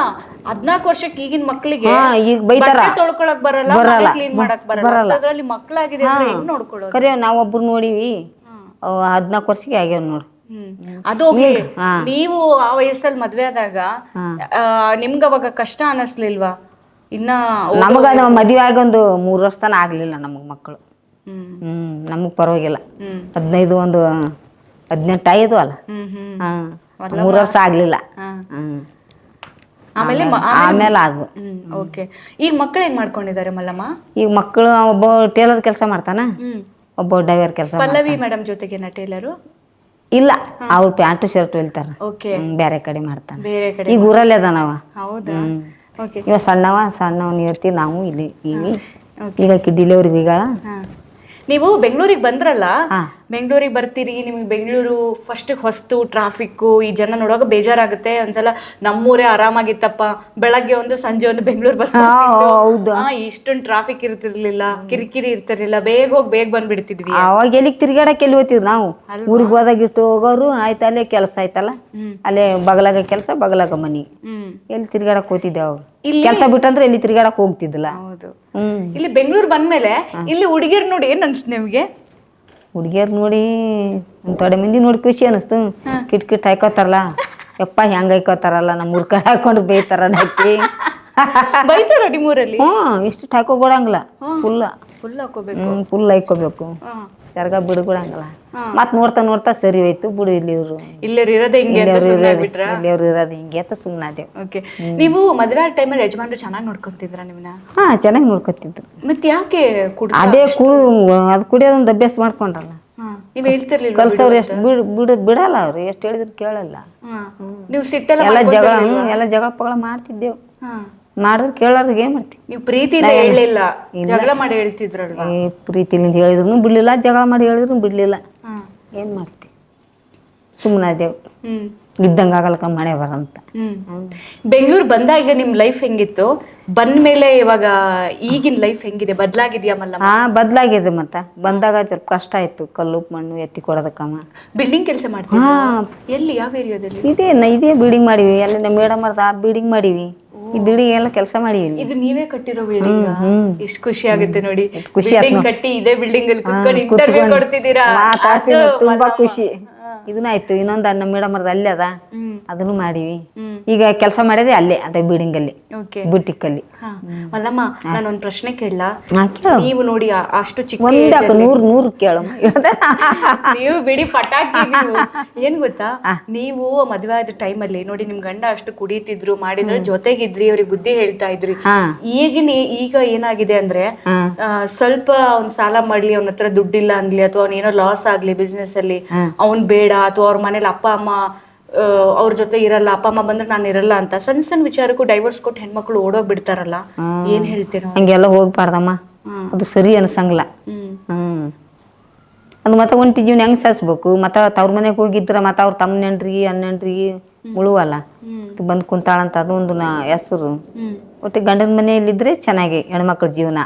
14 ವರ್ಷಕ್ಕೆ ಈಗಿನ ಮಕ್ಕಳಿಗೆ ಈಗ ಬೈತಾರ, ತೊಳ್ಕೊಳಕ್ ಬರಲ್ಲ, ಕ್ಲೀನ್ ಮಾಡಕ್ ಬರಲ್ಲ. ಅದ್ರಲ್ಲಿ ಮಕ್ಕಳಾಗಿದೆ ಅಂದ್ರೆ ಹೆಂಗ್ ನೋಡ್ಕೊಳ್ಳೋದು? ಕರೆ ನಾವೊಬ್ರು ನೋಡಿವಿ 14 ವರ್ಷಕ್ಕೆ ಆಗ್ಯಾವ ನೋಡು. ಅದು ನೀವು ಆ ವಯಸ್ಸಲ್ಲಿ ಮದ್ವೆ ಆದಾಗ ನಿಮ್ಗ ಅವಾಗ ಕಷ್ಟ ಅನಿಸ್ಲಿಲ್ವಾ? ಇನ್ನ ನಮಗ ಮದ್ವೆ ಆಗ ಒಂದು 3 ವರ್ಷ ತನ ಆಗ್ಲಿಲ್ಲ ನಮಗ್ ಮಕ್ಕಳು. ನಮಗ್ ಪರವಾಗಿಲ್ಲ. 15 ಒಂದು 18 ಆಯ್ತು ಅಲ್ಲ. 3 ವರ್ಷ ಆಗ್ಲಿಲ್ಲ. ಆಮೇಲೆ ಆದ್ವು. ಓಕೆ, ಈಗ ಮಕ್ಕಳು ಹೆಂಗ್ ಮಾಡ್ಕೊಂಡಿದ್ದಾರೆ ಮಲ್ಲಮ್ಮ? ಈಗ ಮಕ್ಕಳು ಒಬ್ಬ ಟೇಲರ್ ಕೆಲಸ ಮಾಡ್ತಾನ, ಒಬ್ಬ ಡ್ರೈವರ್ ಕೆಲಸ. ಪಲ್ಲವಿ ಮೇಡಮ್ ಜೊತೆಗೆ ಟೇಲರು? ಇಲ್ಲ, ಅವ್ರು ಪ್ಯಾಂಟು ಶರ್ಟ್ ಹೊಲ್ತಾರ. ಬೇರೆ ಕಡೆ ಮಾಡ್ತಾನೆ. ಈಗ ಊರಲ್ಲೇ ಅದಾನವ. ಹೌದಾ? ಇವ ಸಣ್ಣವನ್ ಇರ್ತೀವಿ ನಾವು ಇಲ್ಲಿ. ಈಗ ಡೆಲಿವರಿ ಈಗ ನೀವು ಬೆಂಗಳೂರಿಗೆ ಬಂದ್ರಲ್ಲ, ಬೆಂಗಳೂರಿಗೆ ಬರ್ತೀರಿ, ನಿಮಗೆ ಬೆಂಗಳೂರು ಫಸ್ಟ್ ಹೊಸ್ತು, ಟ್ರಾಫಿಕ್ಕು, ಈ ಜನ ನೋಡುವಾಗ ಬೇಜಾರಾಗುತ್ತೆ. ಒಂದ್ಸಲ ನಮ್ಮೂರೇ ಆರಾಮಾಗಿತ್ತಪ್ಪ, ಬೆಳಗ್ಗೆ ಒಂದು ಸಂಜೆ ಒಂದು ಬೆಂಗಳೂರು ಬಸ್ ಹೌದು. ಇಷ್ಟೊಂದು ಟ್ರಾಫಿಕ್ ಇರ್ತಿರ್ಲಿಲ್ಲ, ಕಿರಿಕಿರಿ ಇರ್ತಿರ್ಲಿಲ್ಲ, ಬೇಗ ಹೋಗಿ ಬೇಗ ಬಂದ್ಬಿಡ್ತಿದ್ವಿ. ಅವಾಗ ಎಲ್ಲಿಗೆ ತಿರ್ಗಾಡಕ್ಕೆ ಎಲ್ಲಿ ಹೋಗ್ತಿದ್ವಿ ನಾವು, ಊರಿಗೆ ಹೋದಾಗ ಇಷ್ಟು ಹೋಗೋರು ಆಯ್ತು, ಅಲ್ಲೇ ಕೆಲಸ ಆಯ್ತಲ್ಲ, ಅಲ್ಲೇ ಬಗಲಾಗ ಕೆಲಸ ಬಗಲಾಗ ಮನಿ, ಎಲ್ಲಿ ತಿರ್ಗಾಡಕ್ ಹೋಗ್ತಿದ್ದೆ ಅವಾಗ. ಕೆಲಸ ಬಿಟ್ಟಂದ್ರೆ ಎಲ್ಲಿ ತಿರ್ಗಾಡಕ್ ಹೋಗ್ತಿದ್ದಿಲ್ಲ. ಹೌದು. ಇಲ್ಲಿ ಬೆಂಗಳೂರು ಬಂದ್ಮೇಲೆ ಇಲ್ಲಿ ಹುಡುಗಿಯರ್ ನೋಡಿ ಏನ್ ಅನ್ಸ್ತು ನಿಮ್ಗೆ? ಹುಡುಗಿಯರ್ ನೋಡಿ ಒಂದ್ ತೊಡೆ ಮಂದಿ ನೋಡಿ ಖುಷಿ ಅನಿಸ್ತು. ಕಿಟ್ ಹಾಕೋತಾರಲ್ಲ, ಯಪ್ಪ ಹೆಂಗ್ ಹಾಕೋತಾರಲ್ಲ, ನಮ್ಮ ಊರ್ ಕಡೆ ಹಾಕೊಂಡು ಬೇಯ್ತಾರ ಹಾಕಿ. ಬೈತಾರ ನಿಮ್ಮೂರಲ್ಲಿ? ಇಷ್ಟು ಹಾಕೋಬಿಡಂಗಿಲ್ಲ, ಫುಲ್ ಹಾಕೋಬೇಕು, ಫುಲ್ ಹಾಕೋಬೇಕು, ಜರ್ಗ ಬಿಡ್ಬಿಡಂಗಿಲ್ಲ. ಮತ್ ನೋಡ್ತಾ ನೋಡ್ತಾ ಸರಿ ಹೋಯ್ತು ಬಿಡು, ಇಲ್ಲಿ ಇಲ್ಲವ್ರು ಇರೋದೇ ಹಿಂಗೆ ಅಂತ ಸುಮ್ನಾಗ್ಬಿಟ್ರಾ? ಇಲ್ಲಿಯವ್ರು ಇರೋದು ಹಿಂಗೆ ಅಂತ ಸುಮ್ಮನಾದೆ. ಓಕೆ. ನೀವು ಮದುವೆ ಆದ ಟೈಮಲ್ಲಿ ಯಜಮಾನ್ರು ಚೆನ್ನಾಗಿ ನೋಡ್ಕೊಂತಿದ್ರ ನಿಮ್ಮನ್ನ? ಚೆನ್ನಾಗಿ ನೋಡ್ಕೊತಿದ್ರು. ಮತ್ತೆ ಯಾಕೆ ಅದೇ ಅದು ಕುಡಿಯೋದೊಂದು ಅಭ್ಯಾಸ ಮಾಡ್ಕೊಂಡ್ರಲ್ಲ. ನೀವ್ ಹೇಳ್ತಿರ್ಲಿಲ್ಲ? ಕಲ್ಸವ್ರು ಎಷ್ಟು ಬಿಡಲ್ಲ, ಅವ್ರು ಎಷ್ಟು ಹೇಳಿದ್ರು ಕೇಳಲ್ಲ. ನೀವು ಸಿಟ್ಟೆಲ್ಲ ಎಲ್ಲ ಜಗಳ ಪಗಳ ಮಾಡ್ತಿದ್ದೇವು, ಮಾಡಿದ್ರೆ ಕೇಳೋರ್ಗೆ ಏನ್ ಮಾಡ್ತೀವಿ? ನೀವು ಪ್ರೀತಿಯಿಂದ ಹೇಳಿಲ್ಲ, ಜಗಳ ಮಾಡಿ ಹೇಳ್ತಿದ್ರಲ್ವಾ? ಪ್ರೀತಿಲಿಂದ ಹೇಳಿದ್ರು ಬಿಡ್ಲಿಲ್ಲ, ಜಗಳ ಮಾಡಿ ಹೇಳಿದ್ರು ಬಿಡ್ಲಿಲ್ಲ, ಏನ್ ಮಾಡ್ತೀವಿ? ಸುಮ್ಮನಾದೇವು, ಇದ್ದಂಗ ಆಗಲ್ಕ ಮಳೆ ಬರಂತ. ಬೆಂಗಳೂರು ಬಂದಾಗ ನಿಮ್ ಲೈಫ್ ಹೆಂಗಿತ್ತು? ಬಂದ್ಮೇಲೆ ಇವಾಗ ಈಗಿನ ಲೈಫ್ ಹೆಂಗಿದೆ? ಬದ್ಲಾಗಿದ್ಯಾ ಮಲ್ಲಮ್ಮ? ಬದ್ಲಾಗಿದೆ. ಮತ್ತ ಬಂದಾಗ ಸ್ವಲ್ಪ ಕಷ್ಟ ಆಯ್ತು, ಕಲ್ಲು ಮಣ್ಣು ಎತ್ತಿ ಕೊಡೋದಕ್ಕಮ್ಮ. ಬಿಲ್ಡಿಂಗ್ ಕೆಲಸ ಮಾಡ್ತೀವಿ. ಎಲ್ಲಿ, ಯಾವ ಏರಿಯಾದಲ್ಲಿ? ಇದೇ ಬಿಲ್ಡಿಂಗ್ ಮಾಡಿವಿ, ಎಲ್ಲ ನಮ್ಮ ಮೇಡಮ್ ಅವ್ರದ್ದು ಆ ಬಿಲ್ಡಿಂಗ್ ಮಾಡಿವಿ, ಈ ಬಿಲ್ಡಿಂಗ್ ಎಲ್ಲ ಕೆಲಸ ಮಾಡಿವಿ. ಇದು ನೀವೇ ಕಟ್ಟಿರೋ ಬಿಲ್ಡಿಂಗ್? ಎಷ್ಟು ಖುಷಿ ಆಗುತ್ತೆ ನೋಡಿ, ಬಿಲ್ಡಿಂಗ್ ಕಟ್ಟಿ ಇದೇ ಬಿಲ್ಡಿಂಗ್ ಅಲ್ಲಿ ಕುತ್ಕೊಂಡು ಇಂಟರ್ವ್ಯೂ ಕೊಡ್ತಿದ್ದೀರಾ, ತುಂಬಾ ಖುಷಿ. ಇದನ್ನ ಆಯ್ತು. ಇನ್ನೊಂದು ನಮ್ಮ ಮೇಡಮ್ ಅವ್ರದ್ದು ಅಲ್ಲೇ ಅದ, ಅದನ್ನು ಮಾಡಿವಿ. ಈಗ ಕೆಲಸ ಮಾಡಿದೆ ಅಲ್ಲೇ ಅದೇ ಬಿಲ್ಡಿಂಗ್ ಅಲ್ಲಿ, ಬುಟಿಕ್ ಅಲ್ಲಿ. ಮಲ್ಲಮ್ಮ, ನಾನೊಂದ್ ಪ್ರಶ್ನೆ ಕೇಳಲ್ಲ? ನೀವು ನೋಡಿ ಅಷ್ಟು ಚಿಕ್ಕ ನೂರು ಕೇಳು. ನೀವು ಬಿಡಿ ಪಟಾಕಿ. ಏನ್ ಗೊತ್ತಾ, ನೀವು ಮದುವೆ ಆದ ಟೈಮಲ್ಲಿ ನೋಡಿ ನಿಮ್ ಗಂಡ ಅಷ್ಟು ಕುಡಿತಿದ್ರು, ಮಾಡಿದ್ರು, ಜೊತೆಗಿದ್ರಿ, ಅವ್ರಿಗೆ ಬುದ್ಧಿ ಹೇಳ್ತಾ ಇದ್ರಿ. ಈಗ ಏನಾಗಿದೆ ಅಂದ್ರೆ, ಸ್ವಲ್ಪ ಅವ್ನ್ ಸಾಲ ಮಾಡ್ಲಿ, ಅವನ ಹತ್ರ ದುಡ್ಡಿಲ್ಲ ಅನ್ಲಿ, ಅಥವಾ ಅವ್ನ ಏನೋ ಲಾಸ್ ಆಗ್ಲಿ ಬಿಸ್ನೆಸ್ ಅಲ್ಲಿ, ಅವ್ನ್ ಬೇಡ, ಅಥವಾ ಅವ್ರ ಮನೇಲಿ ಅಪ್ಪ ಅಮ್ಮ ಅವ್ರ ಜೊತೆ ಇರಲ್ಲ, ಅಪ್ಪ ಅಮ್ಮ ಬಂದ್ರೆ ನಾನು ಇರಲ್ಲ ಅಂತ ಸಣ್ಣ ಸಣ್ಣ ವಿಚಾರಕ್ಕೂ ಡೈವರ್ಸ್ ಕೊಟ್ಟು ಹೆಣ್ಮಕ್ಳು ಓಡೋಗ್ ಬಿಡ್ತಾರಲ್ಲ, ಏನ್ ಹೇಳ್ತೀರ? ಹಂಗೆಲ್ಲ ಹೋಗ್ಬಾರ್ದಮ್ಮ, ಅದು ಸರಿ ಅನ್ಸಂಗಿಲ್ಲ. ಅದು ಮತ್ತೆ ಒಂಟಿ ಜೀವನ ಹೆಂಗ್ ಸಾಸ್ಬೇಕು? ಮತ್ತೆ ತವ್ರ ಮನೆಗೆ ಹೋಗಿದ್ರ ಮತ್ತೆ ಅವ್ರ ತಮ್ಮನೆಂಡ್ರಿಗೆ ಅಣ್ಣಂಡ್ರಿಗೆ ಉಳುವಲ್ಲ, ಬಂದ್ ಕುಂತಾಳಂತ ಅದೊಂದು ಹೆಸರು. ಒಟ್ಟಿಗೆ ಗಂಡನ ಮನೆಯಲ್ಲಿದ್ರೆ ಚೆನ್ನಾಗಿ ಹೆಣ್ಮಕ್ಳ ಜೀವನ.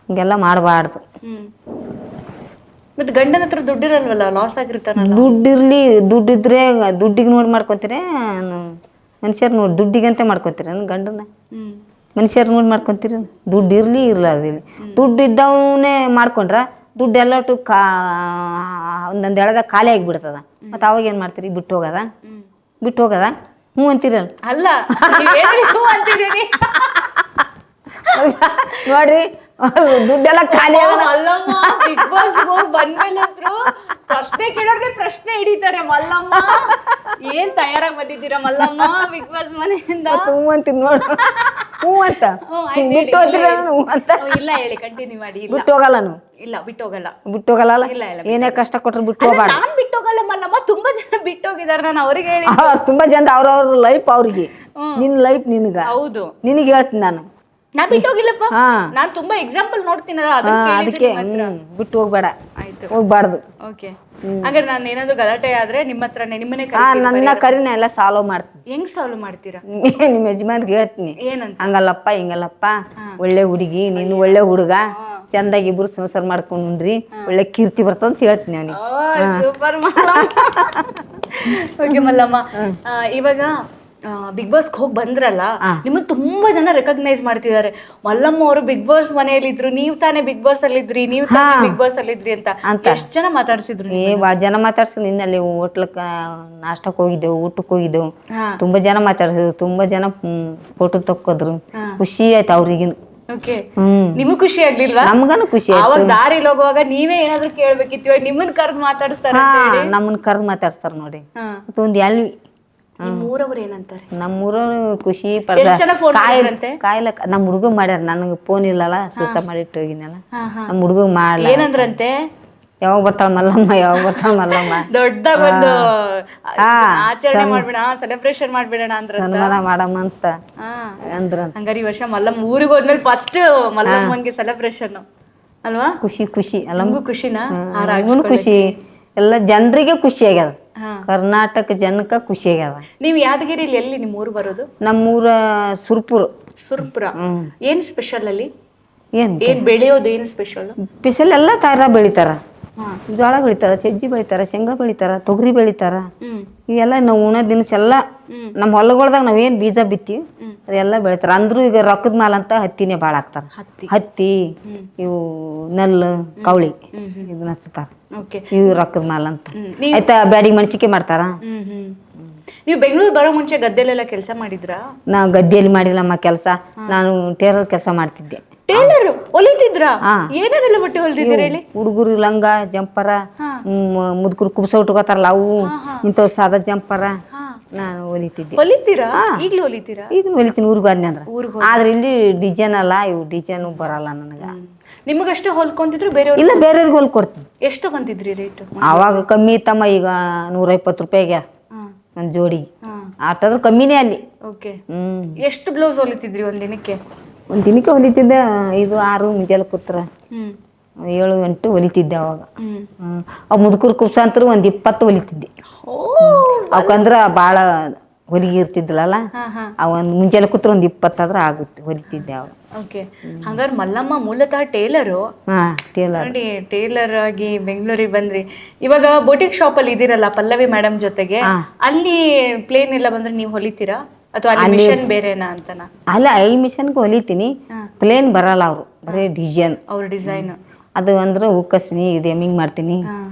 ಹಿಂಗೆಲ್ಲ ಮಾಡಬಾರ್ದು. ಮತ್ತೆ ಗಂಡನ ಹತ್ರ ದುಡ್ಡಿರಲ್ವಲ್ಲ, ಲಾಸ್ ಆಗಿರ್ತಾನಲ್ಲ? ದುಡ್ಡಿದ್ರೆ ದುಡ್ಡಿಗೆ ನೋಡಿ ಮಾಡ್ಕೊತೀರ, ಮನುಷ್ಯರ್ ನೋಡಿ ದುಡ್ಡಿಗಂತ ಮಾಡ್ಕೊತೀರ ಗಂಡನ? ಮನುಷ್ಯರ್ ನೋಡಿ ಮಾಡ್ಕೊತೀರ? ದುಡ್ಡು ಇರ್ಲಿ ಇರ್ಲಾರ್ದಿಲ್ಲ, ದುಡ್ಡು ಇದ್ದವನೇ ಮಾಡ್ಕೊಂಡ್ರ ದುಡ್ಡು ಎಲ್ಲಟು ಒಂದೊಂದು ಎಳೆದಾಗ ಖಾಲಿ ಆಗಿಬಿಡ್ತದ. ಮತ್ತೆ ಅವಾಗ ಏನ್ ಮಾಡ್ತೀರಿ? ಬಿಟ್ಟು ಹೋಗದ? ಹ್ಞೂ ಅಂತೀರ? ಅಲ್ಲ ನೋಡ್ರಿ, ದುಡ್ಡೆಲ್ಲ ಖಾಲಿ. ಬಿಗ್ ಬಾಸ್ ಬಂದ್ಮೇಲೆ ಪ್ರಶ್ನೆ ಕೇಳೋರ್ಗೆ ಪ್ರಶ್ನೆ ಹಿಡಿತಾರೆ. ಮಲ್ಲಮ್ಮ ಏನ್ ತಯಾರಾಗಿ ಬಂದಿದ್ದೀರಾ ಮಲ್ಲಮ್ಮ ಬಿಗ್ ಬಾಸ್ ಮನೆಯಿಂದ? ಹ್ಞೂ ಅಂತೀನಿ ನೋಡು, ಹ್ಞೂ ಅಂತ. ಇಲ್ಲ ಹೇಳಿ, ಕಂಟಿನ್ಯೂ ಮಾಡಿ. ಬಿಟ್ಟು ಹೋಗಲ್ಲ ನಾವು. ಇಲ್ಲ ಬಿಟ್ಟು ಹೋಗಲ್ಲ. ಇಲ್ಲ, ಏನೇ ಕಷ್ಟ ಕೊಟ್ರು ಬಿಟ್ಟು ಹೋಗಲ್ಲ. ನಾನ್ ಬಿಟ್ಟು ಹೋಗಲ್ಲ ಮಲ್ಲಮ್ಮ, ತುಂಬಾ ಜನ ಬಿಟ್ಟು ಹೋಗಿದಾರೆ. ನಾನು ಅವ್ರಿಗೆ ಹೇಳಿ, ತುಂಬಾ ಜನ ಅವ್ರವ್ರ ಲೈಫ್ ಅವ್ರಿಗೆ, ನಿನ್ ಲೈಫ್ ನಿನ್ಗ. ಹೌದು, ನಿನಗೆ ಹೇಳ್ತೀನಿ ನಾನು. ನಾ ಬಿಟ್ಟು ಹೋಗಿಲ್ಲಪ್ಪ, ನಾನ್ ತುಂಬಾ ಎಕ್ಸಾಂಪಲ್ ನೋಡ್ತೀನಲ್ಲ, ಅದಕ್ಕೆ ಬಿಟ್ಟು ಹೋಗ್ಬೇಡ, ಹೋಗ್ಬಾರ್ದು. ಓಕೆ, ಹಾಗಾದ್ರೆ ನಾನು ಏನಾದ್ರು ಗಲಾಟೆ ಆದ್ರೆ ನಿಮ್ಮ ಹತ್ರನೇ, ನಿಮ್ಮನೆ ನನ್ನ ಕರಿನ ಎಲ್ಲ ಸಾಲ್ವ್ ಮಾಡ್ತೀನಿ. ಹೆಂಗ್ ಸಾಲ್ವ್ ಮಾಡ್ತೀರಾ? ನಿಮ್ಮ ಯಜಮಾನ್ರಿಗೆ ಹೇಳ್ತೀನಿ, ಏನಂತ? ಹಂಗಲ್ಲಪ್ಪ ಹಿಂಗಲ್ಲಪ್ಪ, ಒಳ್ಳೆ ಹುಡುಗಿ ನೀನು, ಒಳ್ಳೆ ಹುಡುಗ, ಚಂದಾಗಿ ಇಬ್ರು ಸಂಸಾರ ಮಾಡ್ಕೊಂಡ್ರಿ, ಒಳ್ಳೆ ಕೀರ್ತಿ ಬರ್ತಂತ ಹೇಳ್ತೀನಿ ಅವನಿಗೆ. ಸೂಪರ್ ಮಲ್ಲಮ್ಮ. ಓಕೆ ಮಲ್ಲಮ್ಮ, ಇವಾಗ ಬಿಗ್ ಬಾಸ್ ಹೋಗಿ ಬಂದ್ರಲ್ಲ, ನಿಮ್ಮನ್ನ ತುಂಬಾ ಜನ ರೆಕಗ್ನೈಸ್ ಮಾಡ್ತಿದ್ದಾರೆ. ಮಲ್ಲಮ್ಮ ಅವರು ಬಿಗ್ ಬಾಸ್ ಮನೆಯಲ್ಲಿ ಇದ್ರು, ನೀವ್ ತಾನೇ ಬಿಗ್ ಬಾಸ್ ಅಲ್ಲಿ ಇದ್ರಿ, ನೀವ್ ತಾನೇ ಬಿಗ್ ಬಾಸ್ ಅಲ್ಲಿ ಇದ್ರಿ ಅಂತ ಎಷ್ಟ್ ಜನ ಮಾತಾಡ್ಸಿದ್ರು? ಭಾಳ ಜನ ಮಾತಾಡ್ಸಿದ್ರು. ನಿನ್ನಲ್ಲಿ ಹೋಟ್ಲಕ್ಕ ನಾಷ್ಟಕ್ ಹೋಗಿದ್ದೆವು, ಊಟಕ್ಕೆ ಹೋಗಿದ್ದೆವು, ತುಂಬಾ ಜನ ಮಾತಾಡ್ಸಿದ್ರು, ತುಂಬಾ ಜನ ಫೋಟೋ ತಕ್ಕೋದ್ರು. ಖುಷಿ ಆಯ್ತು ಅವ್ರಿಗಿನ. ನಿಮಗ್ ಖುಷಿ ಆಗ್ಲಿಲ್ವಾ? ನಮ್ಗನು ಖುಷಿ. ಅವಾಗ ದಾರಿಲಿ ಹೋಗುವಾಗ ನೀವೇ ಏನಾದ್ರು ಕೇಳ್ಬೇಕಿತ್ತು, ಇವಾಗ ನಿಮ್ಮನ್ ಕರ್ದು ಮಾತಾಡಿಸ್ತಾರ? ನಮ್ಮನ್ ಕರ್ದು ಮಾತಾಡ್ತಾರ ನೋಡಿ. ಒಂದ್ ಎಲ್ವಿ ನಿಮ್ಮೂರವ್ರು ಏನಂತಾರೆ? ನಮ್ಮೂರವ್ರು ಖುಷಿ ಕಾಯ್ಲಕ್. ನಮ್ ಹುಡುಗ ಮಾಡ್ಯಾರ, ನನಗೆ ಫೋನ್ ಇಲ್ಲಲ್ಲ, ಸ್ವಚ್ಛ ಮಾಡಿಟ್ಟು ಹೋಗಿನಲ್ಲ, ನಮ್ ಹುಡುಗ ಮಾಡ್ಲ. ಏನಂದ್ರಂತೆ? ಯಾವಾಗ ಬರ್ತಾಳ ಮಲ್ಲಮ್ಮ, ಯಾವಾಗ ಬರ್ತಾಳ ಮಲ್ಲಮ್ಮ, ದೊಡ್ಡದಾಗ ಒಂದು ಆಚರಣೆ ಮಾಡ್ಬಿಡ, ಸೆಲೆಬ್ರೇಷನ್ ಮಾಡ್ಬಿಡೋಣ ಅಂದ್ರ ಮಾಡಮ್ಮ ಅಂತ ಅಂದ್ರ. ಹಂಗಾರೆ ಈ ವರ್ಷ ಮಲ್ಲಮ್ಮ ಊರಿಗೆ ಹೋದ್ಮೇಲೆ ಫಸ್ಟ್ ಮಲ್ಲಮ್ಮಂಗೆ ಸೆಲೆಬ್ರೇಷನ್. ಅಲ್ವಾ? ಖುಷಿ ಖುಷಿ ಅಲ್ಲ, ನಮಗೂ ಖುಷಿನಾ? ನಮಗೂ ಖುಷಿ, ಎಲ್ಲ ಜನರಿಗೆ ಖುಷಿ ಆಗ್ಯದ, ಹಾ. ಕರ್ನಾಟಕ ಜನಕ್ಕೆ ಖುಷಿ ಆಗ್ಯದ. ನೀವು ಯಾದಗಿರಿಲಿ ಎಲ್ಲಿ ನಿಮ್ಮ ಊರು ಬರೋದು? ನಮ್ಮೂರ ಸುರ್ಪುರ. ಸುರ್ಪುರ. ಏನ್ ಸ್ಪೆಷಲ್ ಅಲ್ಲಿ? ಏನು ಏನ್ ಬೆಳೆಯೋದು ಏನು ಸ್ಪೆಷಲ್? ಸ್ಪೆಷಲ್ ಎಲ್ಲ ಥರ ಬೆಳಿತಾರ. ಜೋಳ ಬೆಳಿತಾರ, ಸಜ್ಜಿ ಬೆಳಿತಾರ, ಶೇಂಗಾ ಬೆಳಿತಾರ, ತೊಗರಿ ಬೆಳಿತಾರ. ಇವೆಲ್ಲ ನಾವು ಉಣೋ ದಿನಸ ಎಲ್ಲ ನಮ್ಮ ಹೊಲಗೊಳ್ದಾಗ ನಾವೇನು ಬೀಜ ಬಿತ್ತೀವಿ ಅದೆಲ್ಲ ಬೆಳಿತಾರ. ಅಂದ್ರೂ ಈಗ ರೊಕ್ಕದ ಮಾಲ್ ಅಂತ ಹತ್ತಿನೇ ಭಾಳ ಹಾಕ್ತಾರ. ಹತ್ತಿ, ಇವು ನೆಲ್ಲು, ಕವಳಿ ಇದನ್ನ ಹಚ್ತಾರ. ಇವು ರೊಕ್ಕದ ಮಾಲ್ ಅಂತ. ಆಯ್ತಾ ಬ್ಯಾಡಿಗೆ ಮೆಣಸಿಕೆ ಮಾಡ್ತಾರ. ನೀವು ಬೆಂಗಳೂರು ಬರೋ ಮುಂಚೆ ಗದ್ದೆಲೆಲ್ಲ ಕೆಲಸ ಮಾಡಿದ್ರಾ? ನಾ ಗದ್ದೆಯಲ್ಲಿ ಮಾಡಿಲ್ಲಮ್ಮ ಕೆಲಸ, ನಾನು ಟೇಲರ್ ಕೆಲಸ ಮಾಡ್ತಿದ್ದೆ. ಟೇಲರ್ ಹೊಲಿತಿದ್ರಾ? ಏನೇನೆಲ್ಲ ಬಟ್ಟೆ ಹೊಲಿತಿದ್ದೀರಾ ಹೇಳಿ? ಹುಡುಗರು ಲಂಗ, ಜಂಪರ, ಮುದುಕರು ಕುಬ್ಸ ಉಟ್ಕೋತಾರಲ್ಲ ಅವು, ಇಂಥವು ಸಾದಾ ಜಂಪರ ನಾನು ಹೊಲಿತಿದ್ದೆ. ಹೊಲಿತೀರಾ? ಈಗಲೂ ಹೊಲಿತೀರಾ? ಈಗ ಹೊಲಿತೀನಿ ಊರಿಗೆ ಹೋದ್ನಿ ಅಂದ್ರೆ. ಆದ್ರೆ ಇಲ್ಲಿ ಡಿಸೈನ್ ಅಲ್ಲ, ಇವು ಡಿಸೈನ್ ಬರಲ್ಲ ನನಗೆ. ನಿಮಗಷ್ಟೇ ಹೊಲ್ಕೊಂತಿದ್ರು ಬೇರೆ? ಇಲ್ಲ, ಬೇರೆಯವ್ರಿಗೆ ಹೊಲ್ಕೊಡ್ತೀನಿ. ಎಷ್ಟು ತಗೊಂತಿದ್ರಿ ರೇಟ್? ಆವಾಗ ಕಮ್ಮಿ ಇತ್ತಮ್ಮ, ಈಗ 120 ರೂಪಾಯಿಗೆ ಒಂದು ಜೋಡಿ. ಆಟದ್ರ ಕಮ್ಮಿನೇ ಅಲ್ಲಿ. ಎಷ್ಟು ಬ್ಲೌಸ್ ಹೊಲಿತಿದ್ರಿ ಒಂದ್ ದಿನಕ್ಕೆ? ಒಂದು ದಿನಕ್ಕೆ ಹೊಲಿತಿದ್ದೆ 5, 6 ಮುಂಜಾನೆ ಕೂತ್ರ 7, 8 ಹೊಲಿತಿದ್ದೆ ಅವಾಗ. ಅವ್ ಮುದುಕರು ಕುಬ್ಸ ಅಂತರೂ 20 ಹೊಲಿತಿದ್ದೆ. ಅವಕ್ಕಂದ್ರ ಭಾಳ ಹೊಲಿಗೆ ಇರ್ತಿದ್ಲಲ್ಲ, ಅವೊಂದು ಮುಂಜಾನೆ ಕೂತ್ರ 20 ಆದ್ರೆ ಆಗುತ್ತೆ ಹೊಲಿತಿದ್ದೆ ಅವಾಗ. ಹಂಗಾರೆ ಮಲ್ಲಮ್ಮ ಮೂಲತಃ ಟೇಲರು. ಟೇಲರ್ ನೋಡಿ, ಟೇಲರ್ ಆಗಿ ಬೆಂಗಳೂರಿಗೆ ಬಂದ್ರಿ. ಇವಾಗ ಬೊಟಿಕ್ ಶಾಪ್ ಅಲ್ಲಿ ಇದೀರಲ್ಲ ಪಲ್ಲವಿ ಮೇಡಮ್ ಜೊತೆಗೆ, ಅಲ್ಲಿ ಪ್ಲೇನ್ ಎಲ್ಲ ಬಂದ್ರೆ ನೀವು ಹೊಲಿತೀರಾ ಅಥವಾ ಅಲ್ಲಿ ಮಿಷನ್ ಬೇರೆನಾ ಅಂತನಾ? ಅಲ್ಲ, ಐ ಮಿಷನ್ಗೆ ಹೊಲಿತೀನಿ, ಪ್ಲೇನ್ ಬರಲ್ಲ ಅವರು, ಬರೀ ಡಿಸೈನ್. ಅವ್ರ ಡಿಸೈನ್ ಅದು ಅಂದ್ರೆ ಉಕ್ಕಸ್ತೀನಿ, ಇದು ಎಮ್ಮಿಂಗ್ ಮಾಡ್ತೀನಿ,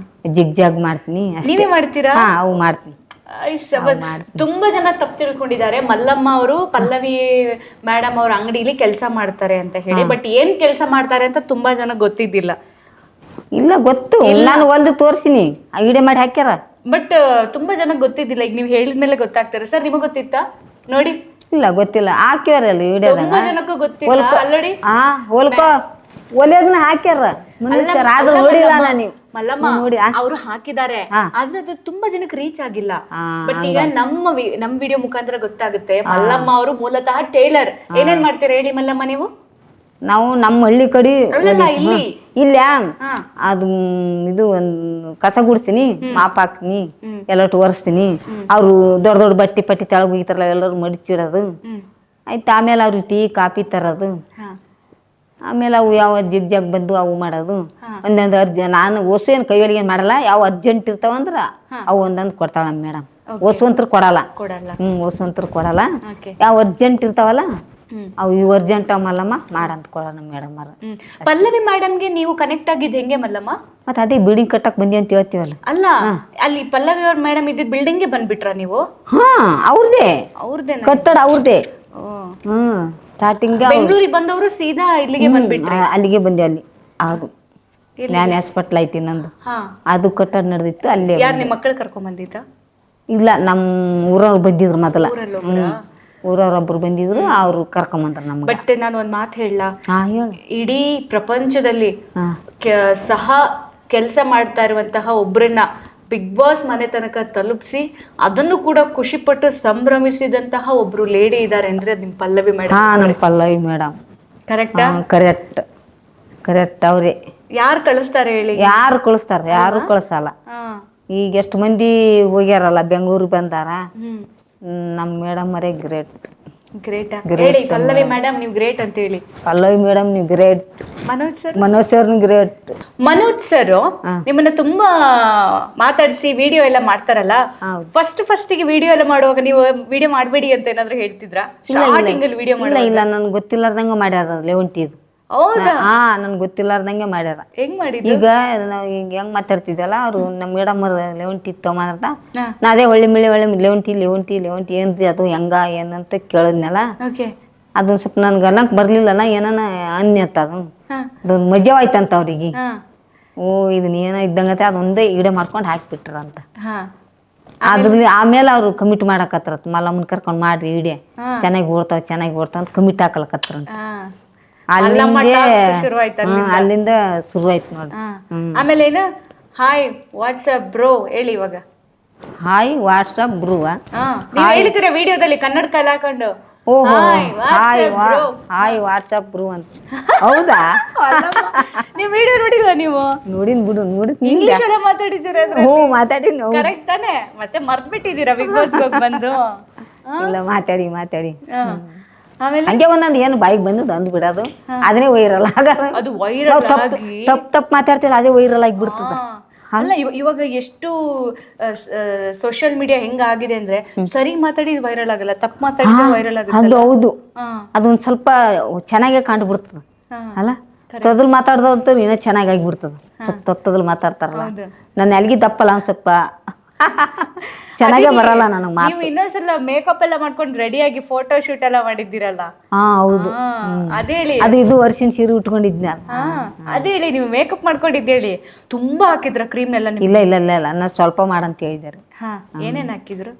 ಜಿಗ್ ಜಾಗ್ ಮಾಡ್ತೀನಿ. ನೀವೇ ಮಾಡ್ತೀರಾ? ಅವು ಮಾಡ್ತೀನಿ. ತುಂಬಾ ಜನ ತಪ್ಪು ತಿಳ್ಕೊಂಡಿದ್ದಾರೆ, ಮಲ್ಲಮ್ಮ ಅವರು ಪಲ್ಲವಿ ಮೇಡಮ್ ಅವ್ರ ಅಂಗಡಿಲಿ ಕೆಲಸ ಮಾಡ್ತಾರೆ ಅಂತ ಹೇಳಿ. ಬಟ್ ಏನ್ ಕೆಲಸ ಮಾಡ್ತಾರೆ ಅಂತ ತುಂಬಾ ಜನ ಗೊತ್ತಿದ್ದಿಲ್ಲ. ಇಲ್ಲ, ಗೊತ್ತು, ನಾನು ಹೊಲ್ದು ತೋರ್ಸಿನಿ, ಐಡಿಯಾ ಮಾಡಿ ಹಾಕ್ಯಾರ. ಬಟ್ ತುಂಬಾ ಜನ ಗೊತ್ತಿದ್ದಿಲ್ಲ. ಈಗ ನೀವು ಹೇಳಿದ್ಮೇಲೆ ಗೊತ್ತಾಗ್ತಾರೆ. ಸರ್ ನಿಮಗೆ ಗೊತ್ತಿತ್ತಾ? ನೋಡಿ, ಇಲ್ಲ ಗೊತ್ತಿಲ್ಲ, ಹಾಕ್ಯಾರಲ್ಲ ವಿಡಿಯೋದಾಗ. ತುಂಬಾ ಜನಕ್ಕೂ ಗೊತ್ತಿಲ್ಲ. ಅಲ್ಲಡಿ ಒಲೆಯನ್ನ ಹಾಕ್ಯಾರ ಮನುಷ್ಯರ, ಆದ್ರೂ ನೋಡಿಲ್ಲ ನಾನು. ಮಲ್ಲಮ್ಮ ಅವರು ಹಾಕಿದ್ದಾರೆ, ಆದ್ರೆ ಅದು ತುಂಬಾ ಜನಕ್ಕೆ ರೀಚ್ ಆಗಿಲ್ಲ. ಬಟ್ ಈಗ ನಮ್ಮ ವಿಡಿಯೋ ಮುಖಾಂತರ ಗೊತ್ತಾಗುತ್ತೆ. ಮಲ್ಲಮ್ಮ ಅವರು ಮೂಲತಃ ಟೇಲರ್. ಏನೇನ್ ಮಾಡ್ತೀರಾ ಹೇಳಿ ಮಲ್ಲಮ್ಮ ನೀವು? ನಾವು ನಮ್ಮ ಹಳ್ಳಿ ಕಡೆ ಇಲ್ಲ, ಅದು ಇದು ಒಂದು ಕಸ ಗುಡಿಸ್ತೀನಿ, ಮಾಪ್ ಹಾಕ್ತೀನಿ, ಎಲ್ಲಟ್ಟು ಒರೆಸ್ತೀನಿ. ಅವರು ದೊಡ್ಡ ದೊಡ್ಡ ಬಟ್ಟೆ ಪಟ್ಟಿ ತೆಳಗ್ ಹೋಗಿತಾರಲ್ಲ, ಎಲ್ಲರೂ ಮಡಿಚಿಡೋದು ಆಯ್ತು. ಆಮೇಲೆ ಅವ್ರಿಗೆ ಟೀ ಕಾಫಿ ತರೋದು. ಆಮೇಲೆ ಅವು ಯಾವ ಜಿಗ್ ಜಾಗ್ ಬಂದು ಅವು ಮಾಡೋದು. ಒಂದೊಂದು ನಾನು ಓಸು ಏನು ಕೈಯಲ್ಲಿ ಏನು ಮಾಡಲ್ಲ. ಯಾವ ಅರ್ಜೆಂಟ್ ಇರ್ತಾವಂದ್ರ ಅವು ಒಂದೊಂದು ಕೊಡ್ತಾಳ ನಮ್ಮ ಮೇಡಮ್. ಓಸು ಅಂತೂ ಕೊಡಲ್ಲ. ಓಸು ಅಂತೂ ಕೊಡಲ್ಲ. ಯಾವ ಅರ್ಜೆಂಟ್ ಇರ್ತಾವಲ್ಲ ಅವು ಇವು ಅರ್ಜೆಂಟ್ ಮಲ್ಲಮ್ಮ ಮಾಡಂತ ಕೊಡೋಣ ನಮ್ಮ ಮೇಡಮ್ ಅವ್ರ. ಪಲ್ಲವಿ ಮೇಡಮ್ಗೆ ನೀವು ಕನೆಕ್ಟ್ ಆಗಿದ್ದು ಹೆಂಗೆ ಮಲ್ಲಮ್ಮ? ಮತ್ತೆ ಅದೇ ಬಿಲ್ಡಿಂಗ್ ಕಟ್ಟಕ್ ಬಂದಿ ಅಂತ ಹೇಳ್ತೀವಲ್ಲ. ಅಲ್ಲ, ಅಲ್ಲಿ ಪಲ್ಲವಿ ಅವ್ರ ಮೇಡಮ್ ಇದ್ದಿದ್ದು ಬಿಲ್ಡಿಂಗ್ಗೆ ಬಂದ್ಬಿಟ್ರ ನೀವು? ಅವ್ರದೇ ಕಟ್ಟಡ ಅವ್ರದೇ. ಸ್ಟಾರ್ಟಿಂಗ್ ಬೆಂಗಳೂರಿಗೆ ಬಂದವರು ಸೀದಾ ಇಲ್ಲಿಗೆ ಬಂದ್ಬಿಟ್ರಿ? ಅಲ್ಲಿಗೆ ಬಂದೆ. ಅಲ್ಲಿ ಅದು ನ್ಯಾನ್ ಹಾಸ್ಪಿಟ್ಲ್ ಐತಿ ನಂದು, ಅದು ಕಟ್ಟಡ ನಡೆದಿತ್ತು ಅಲ್ಲೇ. ಯಾರು ನಿಮ್ಮ ಮಕ್ಕಳು ಕರ್ಕೊಂಡ್ ಬಂದಿದ್ದ? ಇಲ್ಲ, ನಮ್ಮ ಊರವ್ರು ಬಂದಿದ್ರು ಮೊದಲ. ಊರವ್ರೊಬ್ರು ಬಂದಿದ್ರು, ಅವ್ರು ಕರ್ಕೊಂಬಂದ್ರ ನಮ್ಗೆ. ಬಟ್ ನಾನು ಒಂದ್ ಮಾತು ಹೇಳ, ಇಡೀ ಪ್ರಪಂಚದಲ್ಲಿ ಸಹ ಕೆಲಸ ಮಾಡ್ತಾ ಇರುವಂತಹ ಒಬ್ರನ್ನ ಬಿಗ್ ಬಾಸ್ ಮನೆ ತನಕ ತಲುಪಿಸಿ ಅದನ್ನು ಕೂಡ ಖುಷಿ ಪಟ್ಟು ಸಂಭ್ರಮಿಸಿದಂತಹ ಒಬ್ರು ಲೇಡಿ ಇದಾರೆ ಅಂದ್ರೆ ನಿಮ್ ಪಲ್ಲವಿ ಮೇಡಮ್. ಪಲ್ಲವಿ ಮೇಡಮ್ ಕರೆಕ್ಟಾ? ಕರೆಕ್ಟ್ ಅವ್ರೆ. ಯಾರು ಕಳಿಸ್ತಾರೆ ಹೇಳಿ? ಯಾರು ಕಳಿಸ್ತಾರ? ಯಾರು ಕಳಿಸಲ್ಲ. ಈಗ ಎಷ್ಟು ಮಂದಿ ಹೋಗ್ಯಾರಲ್ಲ ಬೆಂಗಳೂರಿಗೆ ಬಂದಾರ. ನಮ್ಮ ಮೇಡಮ್ ಅವರೇ ಗ್ರೇಟ್. ಹೇಳಿ ಪಲ್ಲವಿ ಮೇಡಮ್ ನೀವು ಗ್ರೇಟ್ ಅಂತ ಹೇಳಿ. ಪಲ್ಲವಿ ಮೇಡಮ್ ನೀವು great. Manoj sir great. Manoj sir ನಿಮ್ಮನ್ನ ತುಂಬಾ ಮಾತಾಡಿಸಿ ವಿಡಿಯೋ ಎಲ್ಲ ಮಾಡ್ತಾರಲ್ಲ, ಫಸ್ಟ್ ಗೆ ವಿಡಿಯೋ ಎಲ್ಲ ಮಾಡುವಾಗ ನೀವು ವಿಡಿಯೋ ಮಾಡಬೇಡಿ ಅಂತ ಏನಾದ್ರು ಹೇಳ್ತಿದ್ರಾ? ಸ್ಟಾರ್ಟಿಂಗ್ ಅಲ್ಲಿ ವಿಡಿಯೋ ಇಲ್ಲ, ನನ್ಗೆ ಗೊತ್ತಿಲ್ಲಾರ್ದಂಗ ಮಾಡ್ಯಾರ ಲೆವಂಟಿದು. ಹೌದಾ? ನನ್ಗೆ ಗೊತ್ತಿಲ್ಲಾರ್ದಂಗೆ ಮಾಡ್ಯಾರ. ಹೆಂಗ್ ಮಾಡಿದ್ರು? ಈಗ ನಾವು ಈಗ ಹೆಂಗ್ ಮಾತಾಡ್ತಿದ್ದಲ್ಲ, ಅವ್ರು ನಮ್ಮ ಮೇಡಮ್ ಅವ್ರ ಲೆವಂಟಿ ತೊಗೊಂಬಂತ ನಾ ಅದೇ ಒಳ್ಳೆ ಲೆವಂಟಿ ಏನ್ರಿ ಅದು ಹೆಂಗ ಏನಂತ ಕೇಳಿದ್ನಲ್ಲ. ಅದೊಂದು ಸ್ವಲ್ಪ ನನ್ಗೆ ಅನ್ನಕ್ ಬರ್ಲಿಲ್ಲಲ್ಲ, ಏನಾನ ಅನ್ಯತ್ತ ಅದೊಂದು ಮಜವಾಯ್ತಂತ ಅವ್ರಿಗೆ. ಇದನ್ನ ಏನೋ ಇದ್ದಂಗತ್ತೆ ಅದೊಂದೇ ಈಡೆ ಮಾಡ್ಕೊಂಡು ಹಾಕ್ಬಿಟ್ರಂತ. ಅದ್ರಲ್ಲಿ ಆಮೇಲೆ ಅವ್ರು ಕಮಿಟ್ ಮಾಡಕತ್ರ, ಮಲ್ಲಮ್ಮನ್ ಕರ್ಕೊಂಡ್ ಮಾಡ್ರಿ ಈಡೆ ಚೆನ್ನಾಗಿ ಓಡ್ತಾವ ಅಂತ ಕಮಿಟ್ ಹಾಕಲಕತ್ರಂತ. ಅಲ್ಲಿಂದ ಶುರುವಾಯ್ತು ನೋಡಿ. ಆಮೇಲೆ ಏನು ಹಾಯ್ ವಾಟ್ಸ್ಆಪ್ ಬ್ರೋ ಹೇಳಿ ಇವಾಗ. ಹಾಯ್ ವಾಟ್ಸ್ಆಪ್ ಬ್ರೋ ನೀವು ಹೇಳ್ತೀರಾ ವಿಡಿಯೋದಲ್ಲಿ ಕನ್ನಡ ಕಲ ಹಾಕೊಂಡು? ಓಹೋ Hi, hi WhatsApp bro. Hi WhatsApp bro ಅಂತ. ಹೌದಾ? ನೀವು ವಿಡಿಯೋ ನೋಡಿಲ್ವಾ ನೀವು? ನೋಡಿನ್ ಬಿಡು ನೋಡಿದ್ ಇಂಗ್ಲಿಷ್ ಅಲ್ಲೇ ಮಾತಾಡಿದ್ದೀರಾ ಹ್ಞೂ ಮಾತಾಡಿ ನಾವು. ಕರೆಕ್ಟ್ ತಾನೆ? ಮತ್ತೆ ಮರ್ತ್ಬಿಟ್ಟಿದ್ದೀರಾ ಬಿಗ್ ಬಾಸ್ ಹೋಗಿ ಬಂದು? ಇಲ್ಲ ಮಾತಾಡಿ ಹಾ. ಆಮೇಲೆ ಹಂಗೆ ಒಂದೊಂದು ಏನು ಬಾಯಿಗೆ ಬಂದದ್ದು ಅಂದ್ ಬಿಡೋದು, ಅದನ್ನೇ ವೈರಲ್ ಆಗೋದು. ಅದು ವೈರಲ್ ಆಗಿ ತಪ್ಪು ಮಾತಾಡ್ತೀವಿ ಅದೇ ವೈರಲ್ ಆಗಿಬಿಡ್ತದ. ಅಲ್ಲ ಇವಾಗ ಎಷ್ಟು ಸೋಷಿಯಲ್ ಮೀಡಿಯಾ ಹೆಂಗಾಗಿದೆ ಅಂದ್ರೆ ಸರಿ ಮಾತಾಡಿ ವೈರಲ್ ಆಗಲ್ಲ, ತಪ್ಪು ಮಾತಾಡಿದ್ರೆ ವೈರಲ್ ಅದು ಆಗುತ್ತೆ. ಹೌದು, ಅದೊಂದು ಸ್ವಲ್ಪ ಚೆನ್ನಾಗೇ ಕಂಡುಬಿಡ್ತದ ಅಲ್ಲ. ತೊದಲ್ ಮಾತಾಡ್ದಂತೂ ಇನ್ನೂ ಚೆನ್ನಾಗಿ ಆಗಿಬಿಡ್ತದ. ಸ್ವಲ್ಪ ತೊದಲ್ ಮಾತಾಡ್ತಾರಲ್ಲ, ನನ್ನ ಅಲ್ಲಿಗೆ ದಪ್ಪಲ್ಲ ಒಂದು ಸ್ವಲ್ಪ ಚೆನ್ನಾಗೇ ಬರಲ್ಲ ನನಗೆ ಮಾತು. ನೀವು ಇನ್ನೊಂದ್ಸಲ ಮೇಕಪ್ ಎಲ್ಲ ಮಾಡ್ಕೊಂಡು ರೆಡಿಯಾಗಿ ಫೋಟೋ ಶೂಟ್ ಎಲ್ಲ ಮಾಡಿದ್ದೀರಲ್ಲ? ಹಾ ಹೌದು, ಅದೇ ಹೇಳಿ. ಅದು ಇದು ವರ್ಷಿನ ಸೀರೆ ಉಟ್ಕೊಂಡಿದ್ನ. ಅದೇ ಹೇಳಿ, ನೀವು ಮೇಕಪ್ ಮಾಡ್ಕೊಂಡಿದ್ದೆ ಹೇಳಿ. ತುಂಬಾ ಹಾಕಿದ್ರ ಕ್ರೀಮ್ ಎಲ್ಲ ನೀವು? ಇಲ್ಲ ಇಲ್ಲ ಇಲ್ಲ ಇಲ್ಲ, ನಾನು ಸ್ವಲ್ಪ ಮಾಡಂತ ಹೇಳಿದ್ದಾರೆ. ಹಾ, ಏನೇನ್ ಹಾಕಿದ್ರು?